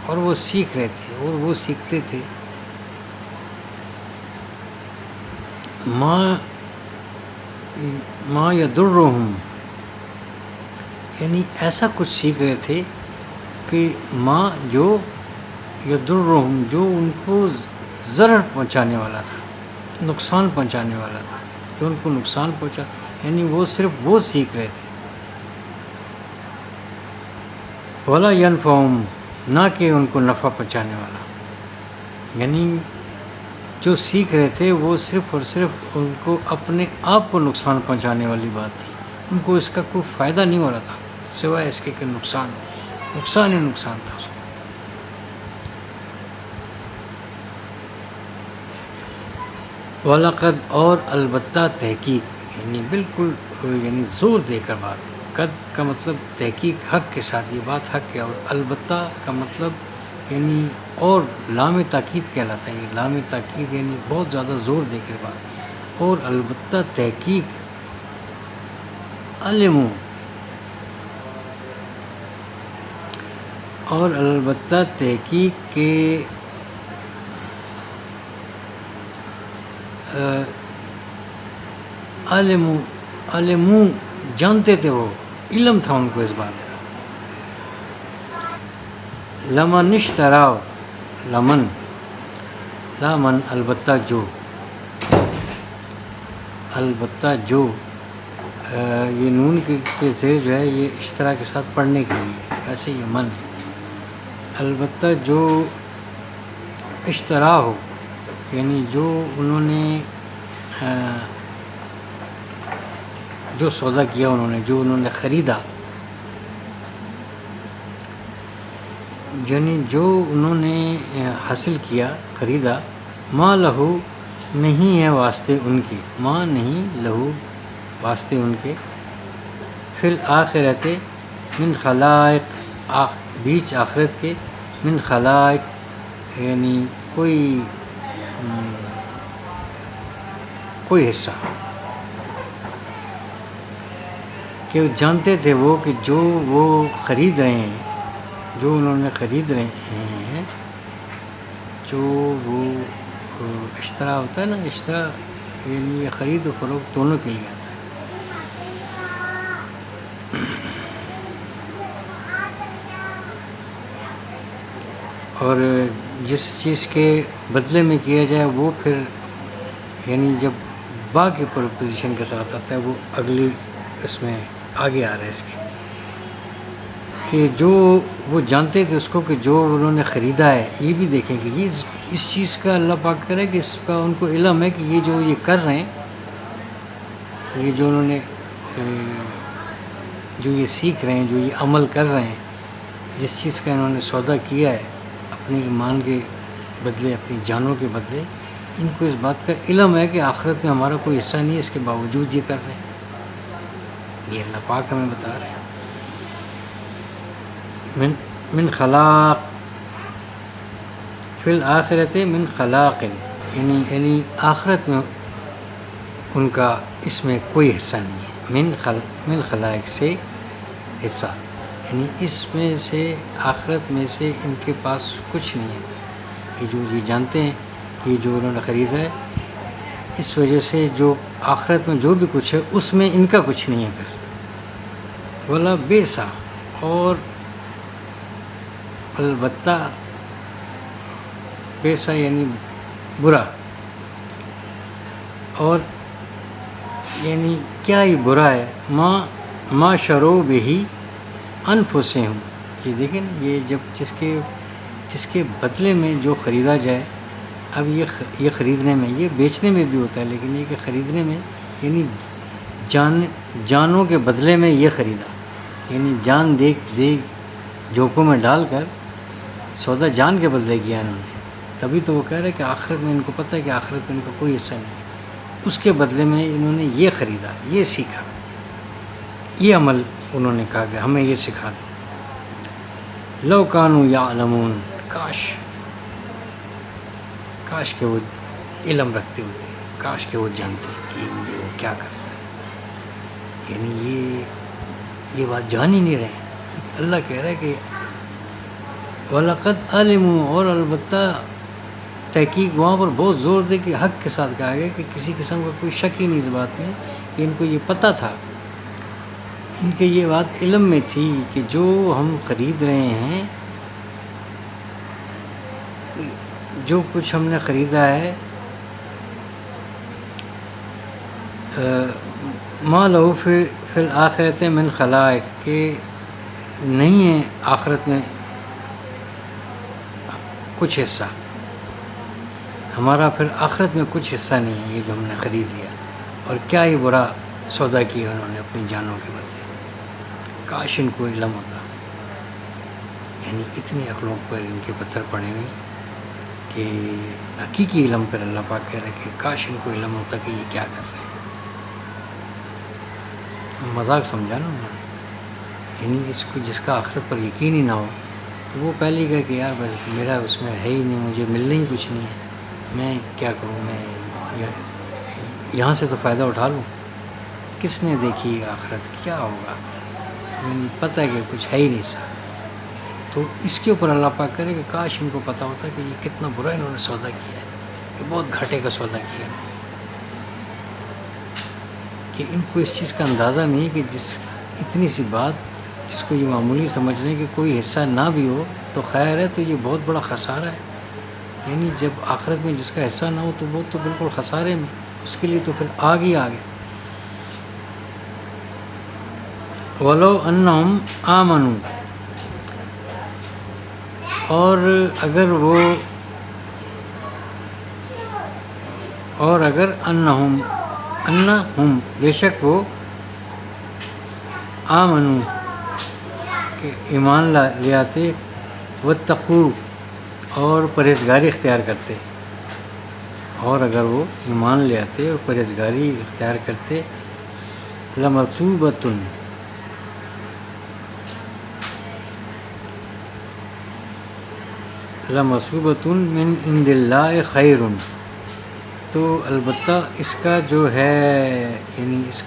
اور وہ سیکھ رہے تھے، اور وہ سیکھتے تھے، ما يَضُرُّهُمْ، یعنی ایسا کچھ سیکھ رہے تھے کہ ماں جو یضرہم، جو ان کو ضرر پہنچانے والا تھا، نقصان پہنچانے والا تھا، کہ ان کو نقصان پہنچا، یعنی وہ صرف وہ سیکھ رہے تھے. ولا ینفعہم، نہ کہ ان کو نفع پہنچانے والا، یعنی جو سیکھ رہے تھے وہ صرف اور صرف ان کو اپنے آپ کو نقصان پہنچانے والی بات تھی. ان کو اس کا کوئی فائدہ نہیں ہو رہا تھا سوائے اس کے کہ نقصان ہی نقصان تھا اس کو. وَلَقَدْ، اور البتہ تحقیق، یعنی بالکل یعنی زور دے کر بات. قد کا مطلب تحقیق، حق کے ساتھ یہ بات حق ہے، اور البتہ کا مطلب یعنی اور لام تاکید کہلاتا ہے. یہ لام تاکید یعنی بہت زیادہ زور دے کر بات. اور البتہ تحقیق علمو، اور البتہ تحقیق کے علمو جانتے تھے، وہ علم تھا ان کو اس بات کا. لمن اشتراؤ، لمن البتہ جو، البتہ جو، یہ نون کے زیر جو ہے یہ اشترا کے ساتھ پڑھنے کے لیے، ایسے یہ من ہے. البتہ جو اشترا ہو، یعنی جو انہوں نے جو سودا کیا، جو انہوں نے خریدا، یعنی جو انہوں نے حاصل کیا، خریدا. ما لہو، نہیں ہے واسطے ان کے، ما نہیں لہو واسطے ان کے، فی الآخرت من خلائق، بیچ آخرت کے، من خلائق یعنی کوئی حصہ. کہ جانتے تھے وہ کہ جو وہ خرید رہے ہیں، جو انہوں نے خرید رہے ہیں، جو وہ اشترا ہوتا ہے نا، اشترا یعنی یہ خرید و فروخت دونوں کے لیے آتا ہے. اور جس چیز کے بدلے میں کیا جائے وہ پھر یعنی جب با کے پوزیشن کے ساتھ آتا ہے، وہ اگلی اس میں آگے آ رہا ہے اس کے، کہ جو وہ جانتے تھے اس کو کہ جو انہوں نے خریدا ہے. یہ بھی دیکھیں کہ یہ اس چیز کا اللہ پاک کرے کہ اس کا ان کو علم ہے کہ یہ جو یہ کر رہے ہیں، یہ جو انہوں نے جو یہ سیکھ رہے ہیں، جو یہ عمل کر رہے ہیں، جس چیز کا انہوں نے سودا کیا ہے اپنے ایمان کے بدلے، اپنی جانوں کے بدلے، ان کو اس بات کا علم ہے کہ آخرت میں ہمارا کوئی حصہ نہیں ہے، اس کے باوجود یہ کر رہے ہیں. یہ اللہ پاک ہمیں بتا رہے ہیں. من خلاق، فی الآخرت من خلاق، یعنی آخرت میں ان کا اس میں کوئی حصہ نہیں ہے. من خلائق سے حصہ، یعنی اس میں سے آخرت میں سے ان کے پاس کچھ نہیں ہے. کہ جو یہ جانتے ہیں کہ جو انہوں نے خریدا ہے، اس وجہ سے جو آخرت میں جو بھی کچھ ہے اس میں ان کا کچھ نہیں ہے. پھر بولا بیسا، اور البتہ بیسا یعنی برا، اور یعنی کیا ہی برا ہے. ما شرو بہی انفسہم، یہ دیکھیں یہ جب جس کے بدلے میں جو خریدا جائے. اب یہ خریدنے میں، یہ بیچنے میں بھی ہوتا ہے، لیکن یہ کہ خریدنے میں یعنی جانوں کے بدلے میں یہ خریدا، یعنی جان دے جھونکوں میں ڈال کر سودا جان کے بدلے کیا انہوں نے. تبھی تو وہ کہہ رہے کہ آخرت میں ان کو پتہ ہے کہ آخرت میں ان کا کوئی حصہ نہیں ہے. اس کے بدلے میں انہوں نے یہ خریدا، یہ سیکھا، یہ عمل انہوں نے کہا کہ ہمیں یہ سکھا دو. لو کانوا یعلمون، کاش کہ وہ علم رکھتے ہوتے، کاش کہ وہ جانتے کہ وہ کیا کر رہے ہیں. یعنی یہ بات جان ہی نہیں رہے. اللہ کہہ رہا ہے کہ وَلَقَدْ عَلِمُوا، اور البتہ تحقیق وہاں پر بہت زور دے کے حق کے ساتھ کہا گیا کہ کسی قسم کا کوئی شک ہی نہیں اس بات میں کہ ان کو یہ پتہ تھا، ان کے یہ بات علم میں تھی کہ جو ہم خرید رہے ہیں، جو کچھ ہم نے خریدا ہے، ما لہو فی الآخرت من خلائق، کہ نہیں ہے آخرت میں کچھ حصہ، ہمارا پھر آخرت میں کچھ حصہ نہیں ہے یہ جو ہم نے خرید لیا، اور کیا ہی برا سودا کیا انہوں نے اپنی جانوں کے بدلے، کاش ان کو علم ہوتا. یعنی اتنی عقلوں پر ان کے پتھر پڑے ہوئے کہ حقیقی علم پر اللہ پاک کہہ رہے کہ کاش ان کو علم ہوتا کہ یہ کیا کر رہے ہیں. مذاق سمجھا نا انہوں نے. یعنی اس کو جس کا آخرت پر یقین ہی نہ ہو تو وہ پہلے ہی کہا کہ یار بس میرا اس میں ہے ہی نہیں، مجھے ملنا ہی کچھ نہیں ہے، میں کیا کروں، میں یہاں سے تو فائدہ اٹھا لوں. کس نے دیکھی آخرت کیا ہوگا، یعنی پتہ ہے کہ کچھ ہے ہی نہیں سا. تو اس کے اوپر اللہ پاک کرے کہ کاش ان کو پتہ ہوتا کہ یہ کتنا برا انہوں نے سودا کیا ہے، کہ بہت گھاٹے کا سودا کیا ہے، کہ ان کو اس چیز کا اندازہ نہیں کہ جس اتنی سی بات جس کو یہ معمولی سمجھ رہے ہیں کہ کوئی حصہ نہ بھی ہو تو خیر ہے، تو یہ بہت بڑا خسارہ ہے. یعنی جب آخرت میں جس کا حصہ نہ ہو تو وہ تو بالکل خسارے میں، اس کے لیے تو پھر آگے آگے. وَلَوْ أَنَّهُمْ آمَنُوا، اور اگر انہم بے شک وہ آمنوا کہ ایمان لے آتے، واتقوا اور پرہیزگاری اختیار کرتے، اور اگر وہ ایمان لے آتے اور پرہیزگاری اختیار کرتے، لَمَثُوبَةٌ مِّنْ عِنْدِ اللَّهِ خَيْرٌ، تو البتہ اس کا جو ہے یعنی اس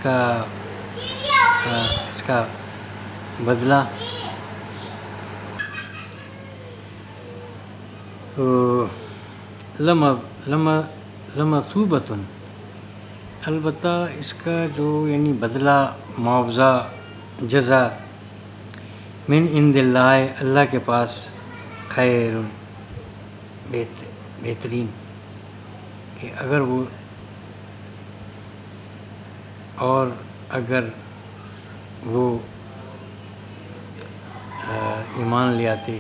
کا بدلہ لَمَثُوبَةٌ، البتہ اس کا جو یعنی بدلہ، معاوضہ، جزا، من عند اللہ، اللہ کے پاس، خیر، بہترین، کہ اگر وہ ایمان لے آتے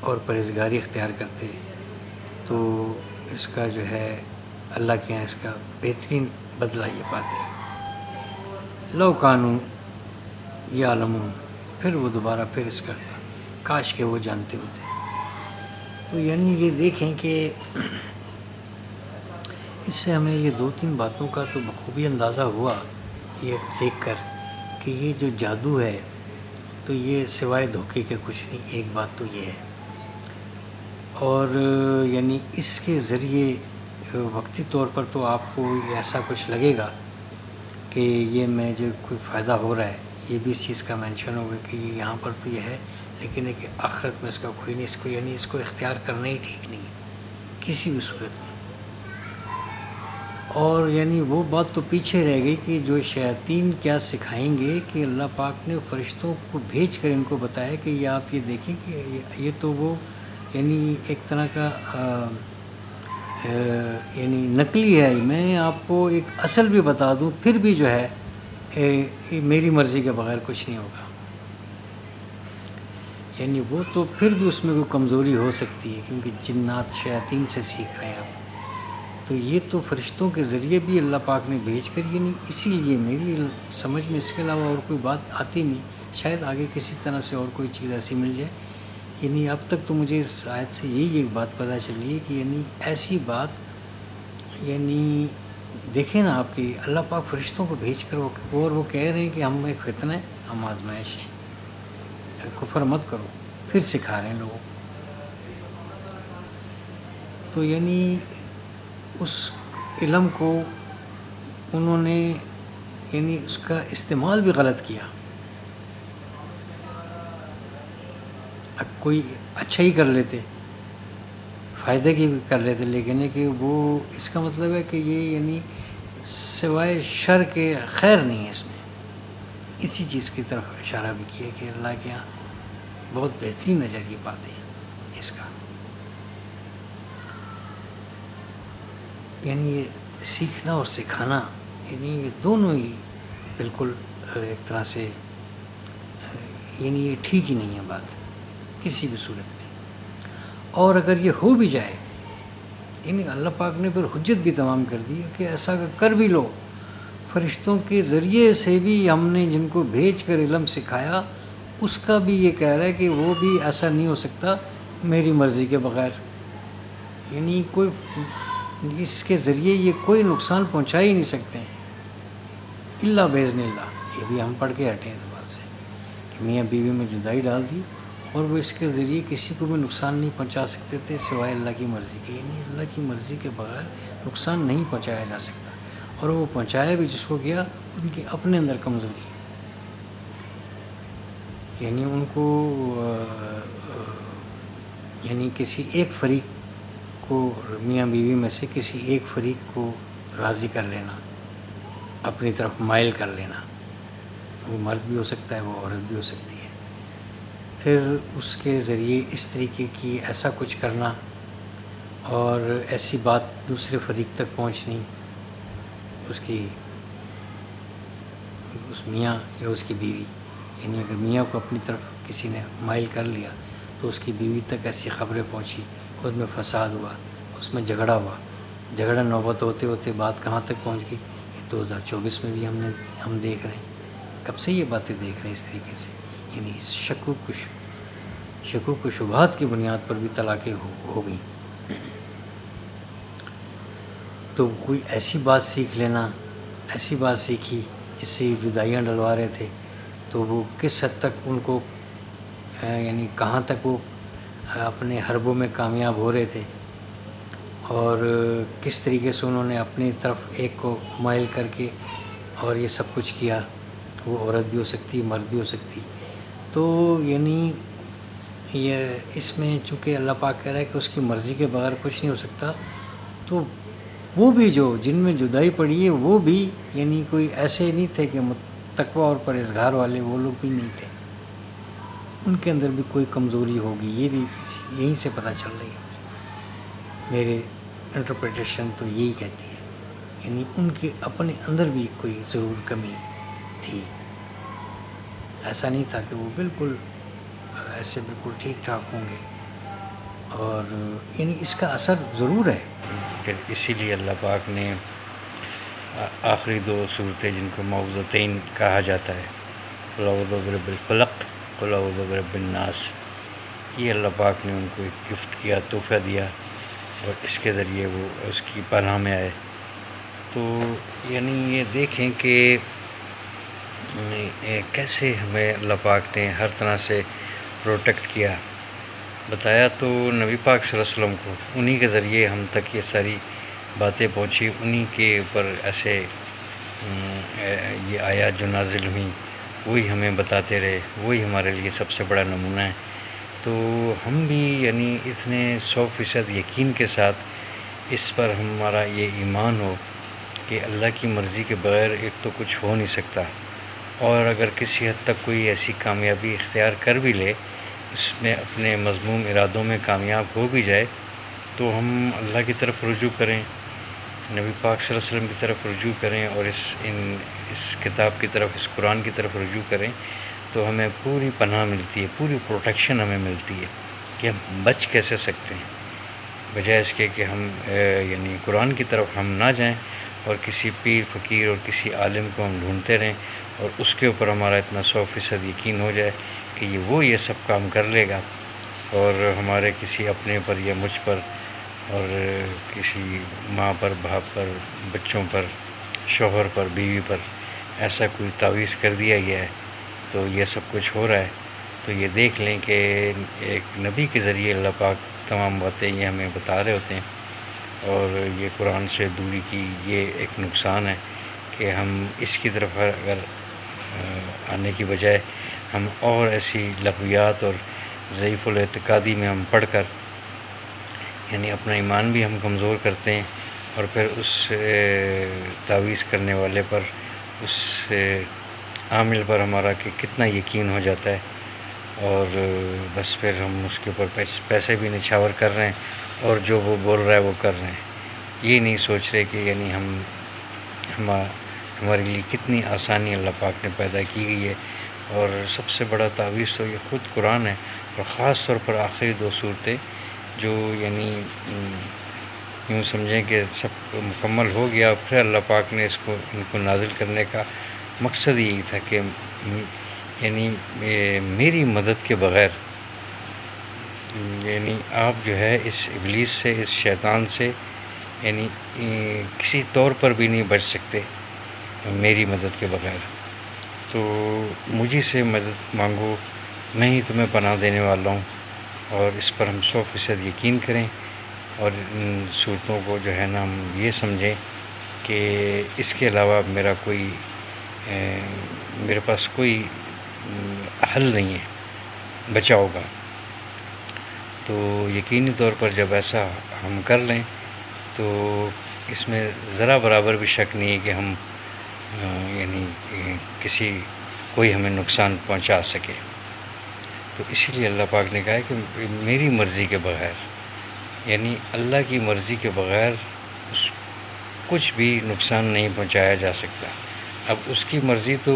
اور پرہیزگاری اختیار کرتے تو اس کا جو ہے اللہ کے یہاں اس کا بہترین بدلہ یہ پاتے. لو کانوا یعلمون، پھر وہ دوبارہ پھر اس کا کاش کہ وہ جانتے ہوتے. تو یعنی یہ دیکھیں کہ اس سے ہمیں یہ 2-3 باتوں کا تو بخوبی اندازہ ہوا یہ دیکھ کر کہ یہ جو جادو ہے تو یہ سوائے دھوکے کے کچھ نہیں. ایک بات تو یہ ہے، اور یعنی اس کے ذریعے وقتی طور پر تو آپ کو ایسا کچھ لگے گا کہ یہ میں جو کوئی فائدہ ہو رہا ہے، یہ بھی اس چیز کا مینشن ہوگا کہ یہ یہاں پر تو یہ ہے، لیکن ہے کہ آخرت میں اس کا کوئی نہیں، اس کو یعنی اس کو اختیار کرنا ہی ٹھیک نہیں ہے کسی بھی صورت میں. اور یعنی وہ بات تو پیچھے رہ گئی کہ جو شیاطین کیا سکھائیں گے، کہ اللہ پاک نے فرشتوں کو بھیج کر ان کو بتایا کہ یہ آپ یہ دیکھیں کہ یہ تو وہ یعنی ایک طرح کا یعنی نقلی ہے. میں آپ کو ایک اصل بھی بتا دوں پھر بھی جو ہے میری مرضی کے بغیر کچھ نہیں ہوگا. یعنی وہ تو پھر بھی اس میں کوئی کمزوری ہو سکتی ہے کیونکہ جنات شیاطین سے سیکھ رہے ہیں آپ. تو یہ تو فرشتوں کے ذریعے بھی اللہ پاک نے بھیج کر، یعنی اسی لیے میری سمجھ میں اس کے علاوہ اور کوئی بات آتی نہیں. شاید آگے کسی طرح سے اور کوئی چیز ایسی مل جائے. یعنی اب تک تو مجھے اس آیت سے یہی ایک بات پتہ چلی ہے کہ یعنی ایسی بات، یعنی دیکھیں نا آپ کہ اللہ پاک فرشتوں کو بھیج کر وہ کہہ رہے ہیں کہ ہم ایک فتنہ ہے، ہم آزمائش ہیں، کفر مت کرو، پھر سکھا رہے ہیں لوگوں کو. تو یعنی اس علم کو انہوں نے یعنی اس کا استعمال بھی غلط کیا. کوئی اچھا ہی کر لیتے، فائدے کی بھی کر لیتے، لیکن ہے کہ وہ اس کا مطلب ہے کہ یہ یعنی سوائے شر کے خیر نہیں ہے اس میں. اسی چیز کی طرف اشارہ بھی کیا کہ اللہ کے یہاں بہت بہترین نظریہ پاتے ہیں اس کا. یعنی یہ سیکھنا اور سکھانا یعنی یہ دونوں ہی بالکل ایک طرح سے یعنی یہ ٹھیک ہی نہیں ہے بات کسی بھی صورت میں. اور اگر یہ ہو بھی جائے یعنی اللہ پاک نے پھر حجت بھی تمام کر دی ہے کہ ایسا کر بھی لو. فرشتوں کے ذریعے سے بھی ہم نے جن کو بھیج کر علم سکھایا اس کا بھی یہ کہہ رہا ہے کہ وہ بھی ایسا نہیں ہو سکتا میری مرضی کے بغیر. یعنی کوئی اس کے ذریعے یہ کوئی نقصان پہنچا ہی نہیں سکتے ہیں الا باذن اللہ. یہ بھی ہم پڑھ کے ہٹے ہیں اس بات سے کہ میاں بیوی میں جدائی ڈال دی اور وہ اس کے ذریعے کسی کو بھی نقصان نہیں پہنچا سکتے تھے سوائے اللہ کی مرضی کے. یعنی اللہ کی مرضی کے بغیر نقصان نہیں پہنچایا جا سکتا. اور وہ پہنچایا بھی جس کو گیا ان کی اپنے اندر کمزوری ہے. یعنی ان کو یعنی کسی ایک فریق کو میاں بیوی میں سے کسی ایک فریق کو راضی کر لینا اپنی طرف مائل کر لینا. وہ مرد بھی ہو سکتا ہے وہ عورت بھی ہو سکتی ہے. پھر اس کے ذریعے اس طریقے کی ایسا کچھ کرنا اور ایسی بات دوسرے فریق تک پہنچنی اس میاں یا اس کی بیوی. یعنی اگر میاں کو اپنی طرف کسی نے مائل کر لیا تو اس کی بیوی تک ایسی خبریں پہنچی اس میں فساد ہوا اس میں جھگڑا ہوا. جھگڑا نوبت ہوتے ہوتے بات کہاں تک پہنچ گئی یہ 2024 میں بھی ہم دیکھ رہے ہیں. کب سے یہ باتیں دیکھ رہے ہیں اس طریقے سے. یعنی شکوک و شبہات کی بنیاد پر بھی طلاقیں ہو گئیں. تو کوئی ایسی بات سیکھ لینا ایسی بات سیکھی جس سے یہ جدائیاں ڈلوا رہے تھے تو وہ کس حد تک ان کو یعنی کہاں تک وہ اپنے حربوں میں کامیاب ہو رہے تھے اور کس طریقے سے انہوں نے اپنی طرف ایک کو مائل کر کے اور یہ سب کچھ کیا. وہ عورت بھی ہو سکتی مرد بھی ہو سکتی. تو یعنی یہ اس میں چونکہ اللہ پاک کہہ رہا ہے کہ اس کی مرضی کے بغیر کچھ نہیں ہو سکتا تو وہ بھی جو جن میں جدائی پڑی ہے وہ بھی یعنی کوئی ایسے نہیں تھے کہ تقوی اور پرہیزگار والے وہ لوگ بھی نہیں تھے. ان کے اندر بھی کوئی کمزوری ہوگی. یہ بھی یہیں سے پتہ چل رہی ہے میرے انٹرپریٹیشن تو یہی کہتی ہے. یعنی ان کے اپنے اندر بھی کوئی ضرور کمی تھی. ایسا نہیں تھا کہ وہ بالکل ایسے بالکل ٹھیک ٹھاک ہوں گے. اور یعنی اس کا اثر ضرور ہے. اسی لیے اللہ پاک نے آخری 2 صورتیں جن کو معوذتین کہا جاتا ہے قل اعوذ برب الفلق قل اعوذ برب الناس یہ اللہ پاک نے ان کو ایک گفٹ کیا تحفہ دیا اور اس کے ذریعے وہ اس کی پناہ میں آئے. تو یعنی یہ دیکھیں کہ کیسے ہمیں اللہ پاک نے ہر طرح سے پروٹیکٹ کیا. بتایا تو نبی پاک صلی اللہ علیہ وسلم کو انہی کے ذریعے ہم تک یہ ساری باتیں پہنچی. انہی کے اوپر ایسے یہ آیات جو نازل ہوئیں وہی ہمیں بتاتے رہے. وہی ہمارے لیے سب سے بڑا نمونہ ہے. تو ہم بھی یعنی اتنے 100% یقین کے ساتھ اس پر ہمارا یہ ایمان ہو کہ اللہ کی مرضی کے بغیر ایک تو کچھ ہو نہیں سکتا. اور اگر کسی حد تک کوئی ایسی کامیابی اختیار کر بھی لے اس میں اپنے مذموم ارادوں میں کامیاب ہو بھی جائے تو ہم اللہ کی طرف رجوع کریں نبی پاک صلی اللہ علیہ وسلم کی طرف رجوع کریں اور اس کتاب کی طرف اس قرآن کی طرف رجوع کریں تو ہمیں پوری پناہ ملتی ہے پوری پروٹیکشن ہمیں ملتی ہے کہ ہم بچ کیسے سکتے ہیں بجائے اس کے کہ ہم یعنی قرآن کی طرف ہم نہ جائیں اور کسی پیر فقیر اور کسی عالم کو ہم ڈھونڈتے رہیں اور اس کے اوپر ہمارا اتنا 100% یقین ہو جائے کہ یہ سب کام کر لے گا اور ہمارے کسی اپنے پر یا مجھ پر اور کسی ماں پر باپ پر بچوں پر شوہر پر بیوی پر ایسا کوئی تعویذ کر دیا گیا ہے تو یہ سب کچھ ہو رہا ہے. تو یہ دیکھ لیں کہ ایک نبی کے ذریعے اللہ پاک تمام باتیں یہ ہمیں بتا رہے ہوتے ہیں اور یہ قرآن سے دوری کی یہ ایک نقصان ہے کہ ہم اس کی طرف اگر آنے کی بجائے ہم اور ایسی لغویات اور ضعیف الاعتقادی میں ہم پڑھ کر یعنی اپنا ایمان بھی ہم کمزور کرتے ہیں اور پھر اس تعویذ کرنے والے پر اس عامل پر ہمارا کہ کتنا یقین ہو جاتا ہے اور بس پھر ہم اس کے اوپر پیسے بھی نچھاور کر رہے ہیں اور جو وہ بول رہا ہے وہ کر رہے ہیں. یہ نہیں سوچ رہے کہ یعنی ہمارے لیے کتنی آسانی اللہ پاک نے پیدا کی گئی ہے، اور سب سے بڑا تعویذ تو یہ خود قرآن ہے، اور خاص طور پر آخری 2 صورتیں جو یعنی یوں سمجھیں کہ سب مکمل ہو گیا، پھر اللہ پاک نے ان کو نازل کرنے کا مقصد یہی تھا کہ یعنی میری مدد کے بغیر یعنی آپ جو ہے اس ابلیس سے، اس شیطان سے یعنی کسی طور پر بھی نہیں بچ سکتے میری مدد کے بغیر. تو مجھے سے مدد مانگو، میں ہی تمہیں پناہ دینے والا ہوں، اور اس پر ہم 100% یقین کریں، اور ان صورتوں کو جو ہے نا ہم یہ سمجھیں کہ اس کے علاوہ میرے پاس کوئی حل نہیں ہے بچاؤ کا. تو یقینی طور پر جب ایسا ہم کر لیں تو اس میں ذرا برابر بھی شک نہیں ہے کہ ہم یعنی کوئی ہمیں نقصان پہنچا سکے. تو اسی لیے اللہ پاک نے کہا ہے کہ میری مرضی کے بغیر، یعنی اللہ کی مرضی کے بغیر کچھ بھی نقصان نہیں پہنچایا جا سکتا. اب اس کی مرضی تو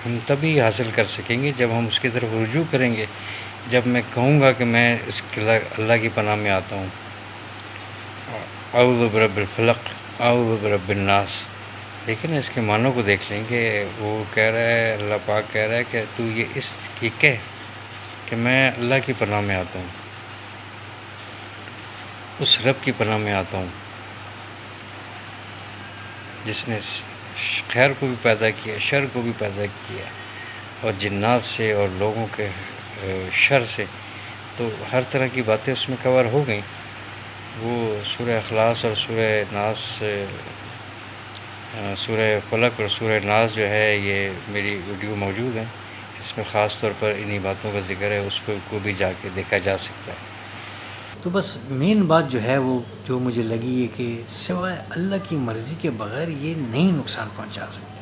ہم تبھی حاصل کر سکیں گے جب ہم اس کی طرف رجوع کریں گے. جب میں کہوں گا کہ میں اللہ کی پناہ میں آتا ہوں، اعوذ برب الفلق، اعوذ برب الناس، لیکن اس کے معنوں کو دیکھ لیں کہ وہ کہہ رہا ہے، اللہ پاک کہہ رہا ہے کہ تو یہ کہہ کہ میں اللہ کی پناہ میں آتا ہوں، اس رب کی پناہ میں آتا ہوں جس نے خیر کو بھی پیدا کیا، شر کو بھی پیدا کیا، اور جنات سے اور لوگوں کے شر سے. تو ہر طرح کی باتیں اس میں کور ہو گئیں. وہ سورہ اخلاص اور سورہ ناس، سورہ فلق اور سورہ ناس جو ہے یہ میری ویڈیو موجود ہیں، اس میں خاص طور پر انہی باتوں کا ذکر ہے، اس کو بھی جا کے دیکھا جا سکتا ہے. تو بس مین بات جو ہے وہ جو مجھے لگی ہے کہ سوائے اللہ کی مرضی کے بغیر یہ نہیں نقصان پہنچا سکتے،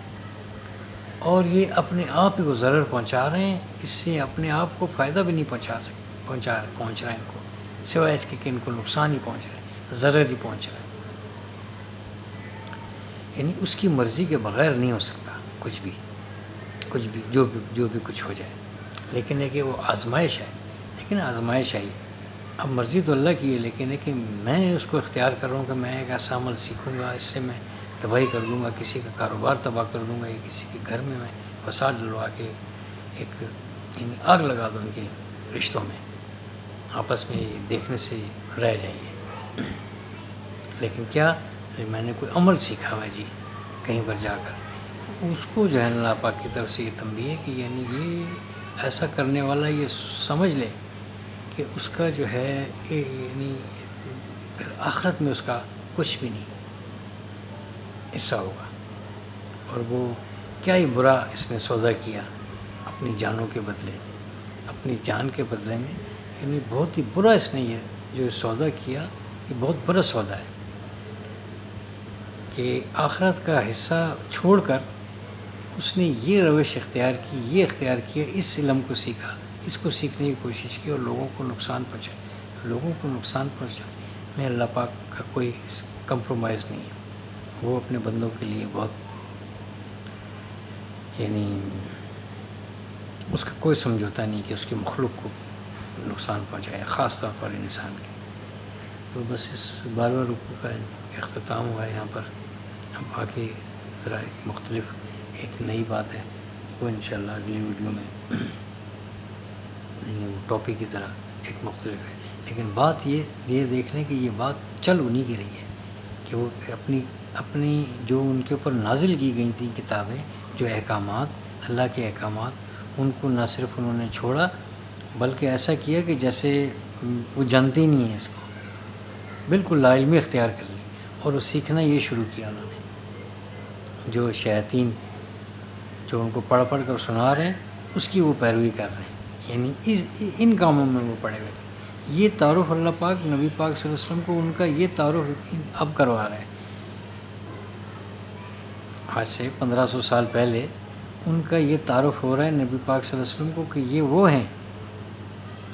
اور یہ اپنے آپ ہی کو ضرر پہنچا رہے ہیں. اس سے اپنے آپ کو فائدہ بھی نہیں پہنچ رہا ہے ان کو، سوائے اس کے کہ ان کو نقصان ہی پہنچ رہا ہے، ضرر ہی پہنچ رہا ہے. یعنی اس کی مرضی کے بغیر نہیں ہو سکتا کچھ بھی جو بھی کچھ ہو جائے. لیکن ہے کہ وہ آزمائش ہے، لیکن آزمائش آئی، اب مرضی تو اللہ کی ہے، لیکن ہے کہ میں اس کو اختیار کر رہا ہوں کہ میں ایک ایسا عمل سیکھوں گا، اس سے میں تباہی کر دوں گا، کسی کا کاروبار تباہ کر دوں گا، یا کسی کے گھر میں فساد ڈلوا کے ایک یعنی آگ لگا دوں ان کے رشتوں میں، آپس میں دیکھنے سے رہ جائیں گے. لیکن کیا میں نے کوئی عمل سیکھا ہوا ہے جی کہیں پر جا کر، اس کو جو ہے اللہ پاک کی طرف سے یہ تنبیہ ہے کہ یعنی یہ ایسا کرنے والا یہ سمجھ لے کہ اس کا جو ہے یعنی پھر آخرت میں اس کا کچھ بھی نہیں حصہ ہوگا. اور وہ کیا ہی برا اس نے سودا کیا اپنی جانوں کے بدلے، اپنی جان کے بدلے میں، یعنی بہت ہی برا اس نے یہ جو سودا کیا، یہ بہت برا سودا ہے کہ آخرت کا حصہ چھوڑ کر اس نے یہ روش اختیار کی، یہ اختیار کیا، اس علم کو سیکھا، اس کو سیکھنے کی کوشش کی، اور لوگوں کو نقصان پہنچا. میں اللہ پاک کا کوئی کمپرومائز نہیں ہے، وہ اپنے بندوں کے لیے بہت یعنی اس کا کوئی سمجھوتا نہیں کہ اس کی مخلوق کو نقصان پہنچائے، خاص طور پر انسان کے. تو بس اس 12واں رکوع کا اختتام ہوا ہے یہاں پر. اب باقی ذرا ایک مختلف ایک نئی بات ہے، وہ انشاءاللہ اگلی ویڈیو میں ٹاپک کی طرح ایک مختلف ہے. لیکن بات یہ دیکھ لیں کہ یہ بات چل انہی کی رہی ہے کہ وہ اپنی جو ان کے اوپر نازل کی گئی تھیں کتابیں، جو احکامات اللہ کے احکامات، ان کو نہ صرف انہوں نے چھوڑا بلکہ ایسا کیا کہ جیسے وہ جانتے ہی نہیں ہیں اس کو، بالکل لا علمی اختیار کر لی، اور وہ سیکھنا یہ شروع کیا انہوں نے. جو شیاطین جو ان کو پڑھ کر سنا رہے ہیں اس کی وہ پیروی کر رہے ہیں، یعنی ان کاموں میں وہ پڑے ہوئے تھے. یہ تعارف اللہ پاک نبی پاک صلی اللہ علیہ وسلم کو ان کا یہ تعارف اب کروا رہے ہیں. آج سے 1500 سال پہلے ان کا یہ تعارف ہو رہا ہے نبی پاک صلی اللہ علیہ وسلم کو کہ یہ وہ ہیں،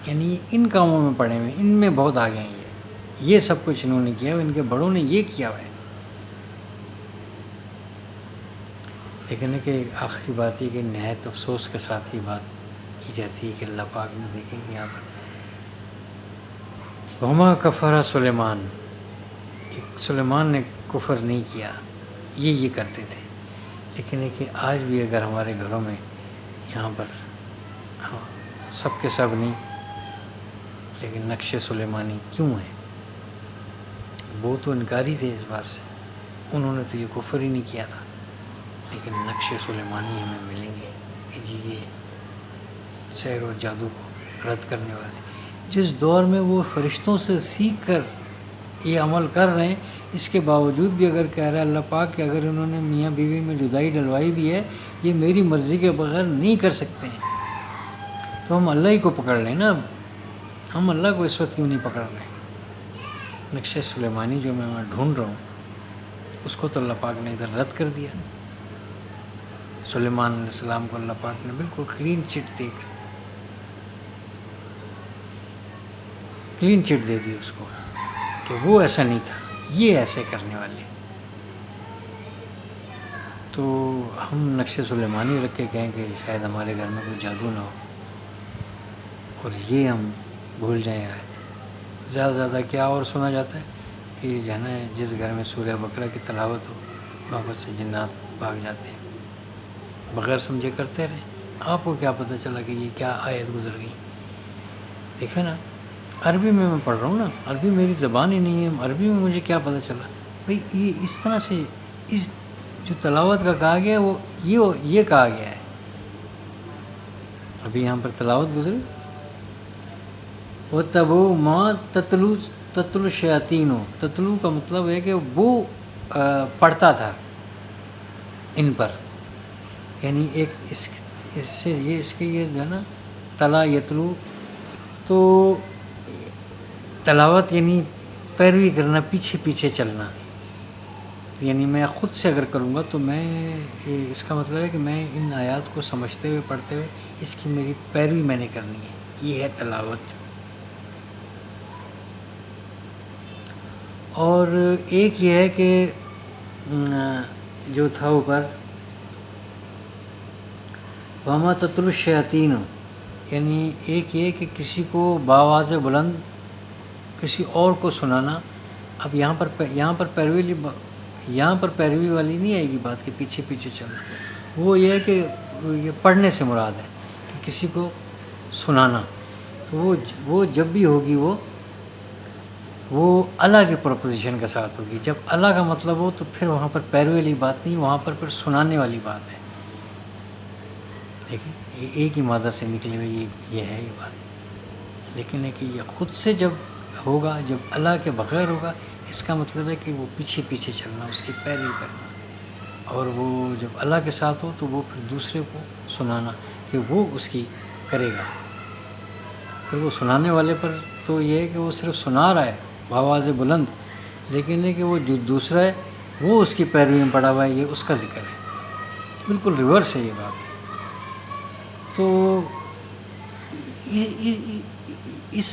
یعنی ان کاموں میں پڑے ہوئے، ان میں بہت آگے ہیں. یہ سب کچھ انہوں نے کیا، ان کے بڑوں نے یہ کیا ہوا ہے. لیکن ہے کہ آخری بات یہ کہ نہایت افسوس کے ساتھ یہ بات کی جاتی ہے کہ اللہ پاک نے دیکھیں کہ یہاں پر وما کفر سلیمان، کہ سلیمان نے کفر نہیں کیا، یہ کرتے تھے۔ لیکن ہے کہ آج بھی اگر ہمارے گھروں میں یہاں پر سب کے سب نہیں لیکن نقش سلیمانی کیوں ہے؟ وہ تو انکاری تھے اس بات سے، انہوں نے تو یہ کفر ہی نہیں کیا تھا، لیکن نقش سلیمانی ہمیں ملیں گے کہ جی یہ سحر و جادو کو رد کرنے والے، جس دور میں وہ فرشتوں سے سیکھ کر یہ عمل کر رہے ہیں، اس کے باوجود بھی اگر کہہ رہا ہے اللہ پاک کہ اگر انہوں نے میاں بیوی میں جدائی ڈلوائی بھی ہے، یہ میری مرضی کے بغیر نہیں کر سکتے ہیں، تو ہم اللہ ہی کو پکڑ لیں نا، ہم اللہ کو اس وقت کیوں نہیں پکڑ رہے؟ نقش سلیمانی جو میں ڈھونڈ رہا ہوں اس کو تو اللہ پاک نے ادھر رد کر دیا۔ سلیمان علیہ السلام کو اللہ پاک نے بالکل کلین چٹ دے دی اس کو کہ وہ ایسا نہیں تھا، یہ ایسے کرنے والے۔ تو ہم نقش سلیمانی رکھ کے کہیں کہ شاید ہمارے گھر میں کوئی جادو نہ ہو، اور یہ ہم بھول جائیں آیت۔ زیادہ سے زیادہ کیا اور سنا جاتا ہے کہ جو ہے نا جس گھر میں سورہ بقرہ کی تلاوت ہو وہاں پر سے جنات بھاگ جاتے ہیں، بغیر سمجھے کرتے رہے۔ آپ کو کیا پتہ چلا کہ یہ کیا آیت گزر گئی؟ دیکھیں نا، عربی میں پڑھ رہا ہوں نا، عربی میری زبان ہی نہیں ہے، عربی میں مجھے کیا پتہ چلا بھئی یہ اس طرح سے اس جو تلاوت کا کہا گیا ہے وہ یہ کہا گیا ہے۔ ابھی یہاں پر تلاوت گزری، وَتَّبُوا مَا تَتْلُو الشَّيَاطِینُ، تتلو کا مطلب ہے کہ وہ پڑھتا تھا ان پر، یعنی ایک اس سے یہ اس کے یہ جو ہے نا تلا یتلو، تو تلاوت یعنی پیروی کرنا، پیچھے پیچھے چلنا، یعنی میں خود سے اگر کروں گا تو میں اس کا مطلب ہے کہ میں ان آیات کو سمجھتے ہوئے پڑھتے ہوئے اس کی میری پیروی میں نے کرنی ہے، یہ ہے تلاوت۔ اور ایک یہ ہے کہ جو تھا اوپر وَمَا تَتْلُو الشَّيَاطِینُ، یعنی ایک یہ کہ کسی کو بآواز بلند کسی اور کو سنانا۔ اب یہاں پر پیروی والی نہیں آئے گی بات کہ پیچھے پیچھے چلنا، وہ یہ ہے کہ یہ پڑھنے سے مراد ہے کہ کسی کو سنانا، تو وہ جب بھی ہوگی وہ اللہ کے پروپوزیشن کے ساتھ ہوگی۔ جب اللہ کا مطلب ہو تو پھر وہاں پر پیروی والی بات نہیں، وہاں پر پھر سنانے والی بات ہے۔ دیکھیں یہ ایک ہی مادہ سے نکلے ہوئے یہ ہے یہ بات، لیکن ہے کہ یہ خود سے جب ہوگا، جب اللہ کے بغیر ہوگا، اس کا مطلب ہے کہ وہ پیچھے پیچھے چلنا، اس کی پیروی کرنا، اور وہ جب اللہ کے ساتھ ہو تو وہ پھر دوسرے کو سنانا کہ وہ اس کی کرے گا۔ پھر وہ سنانے والے پر تو یہ ہے کہ وہ صرف سنا رہا ہے بآواز بلند، لیکن ہے کہ وہ جو دوسرا ہے وہ اس کی پیروی میں پڑا ہوا ہے، یہ اس کا ذکر ہے، بالکل ریورس ہے یہ بات۔ تو اس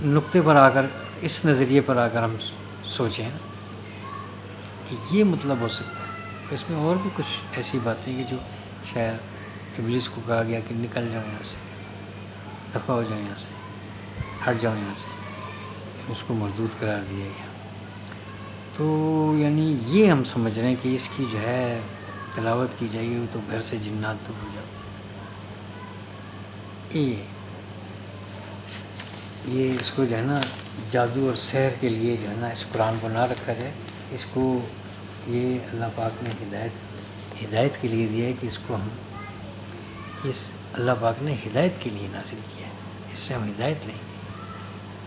نقطے پر آ کر، اس نظریے پر آ کر ہم سوچیں کہ یہ مطلب ہو سکتا ہے۔ اس میں اور بھی کچھ ایسی باتیں کہ جو شاید ابلیس کو کہا گیا کہ نکل جاؤ یہاں سے، دفع ہو جاؤ یہاں سے، ہٹ جاؤ یہاں سے، اس کو مردود قرار دیا گیا۔ تو یعنی یہ ہم سمجھ رہے ہیں کہ اس کی جو ہے تلاوت کی جائے گی تو گھر سے جنات دور ہو جاؤ۔ یہ اس کو جو ہے نا جادو اور سحر کے لیے جو ہے نا اس قرآن کو نہ رکھا جائے، اس کو یہ اللہ پاک نے ہدایت کے لیے دیا ہے کہ اس کو ہم اللہ پاک نے ہدایت کے لیے نازل کیا ہے، اس سے ہم ہدایت لیں گے،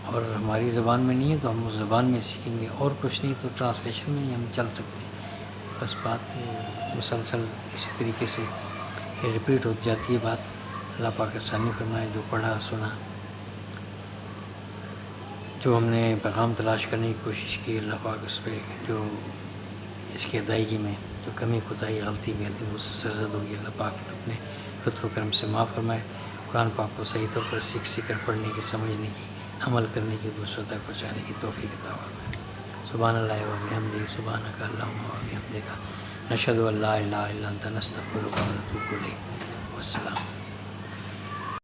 اور ہماری زبان میں نہیں ہے تو ہم اس زبان میں سیکھیں گے، اور کچھ نہیں تو ٹرانسلیشن میں ہی ہم چل سکتے ہیں۔ بس بات مسلسل اسی طریقے سے ریپیٹ ہوتی جاتی ہے بات۔ اللہ پاک آسانی فرمائے، جو پڑھا سنا، جو ہم نے پیغام تلاش کرنے کی کوشش کی، اللہ پاک اس پہ جو اس کی ادائیگی میں جو کمی کوتاہی غلطی بھی آتی ہے وہ سرزد ہوگی، اللہ پاک اپنے لطف و کرم سے معاف فرمائے۔ قرآن پاک کو صحیح طور پر سیکھ کر پڑھنے کی، سمجھنے کی، عمل کرنے کی، دوسروں تک پہنچانے کی توفیق عطا فرمائے۔ سبحان اللہ و بحمدہ، سبحانک اللہم و بحمدک، نشهد ان لا الہ الا انت نستغفرک و نتوب الیک.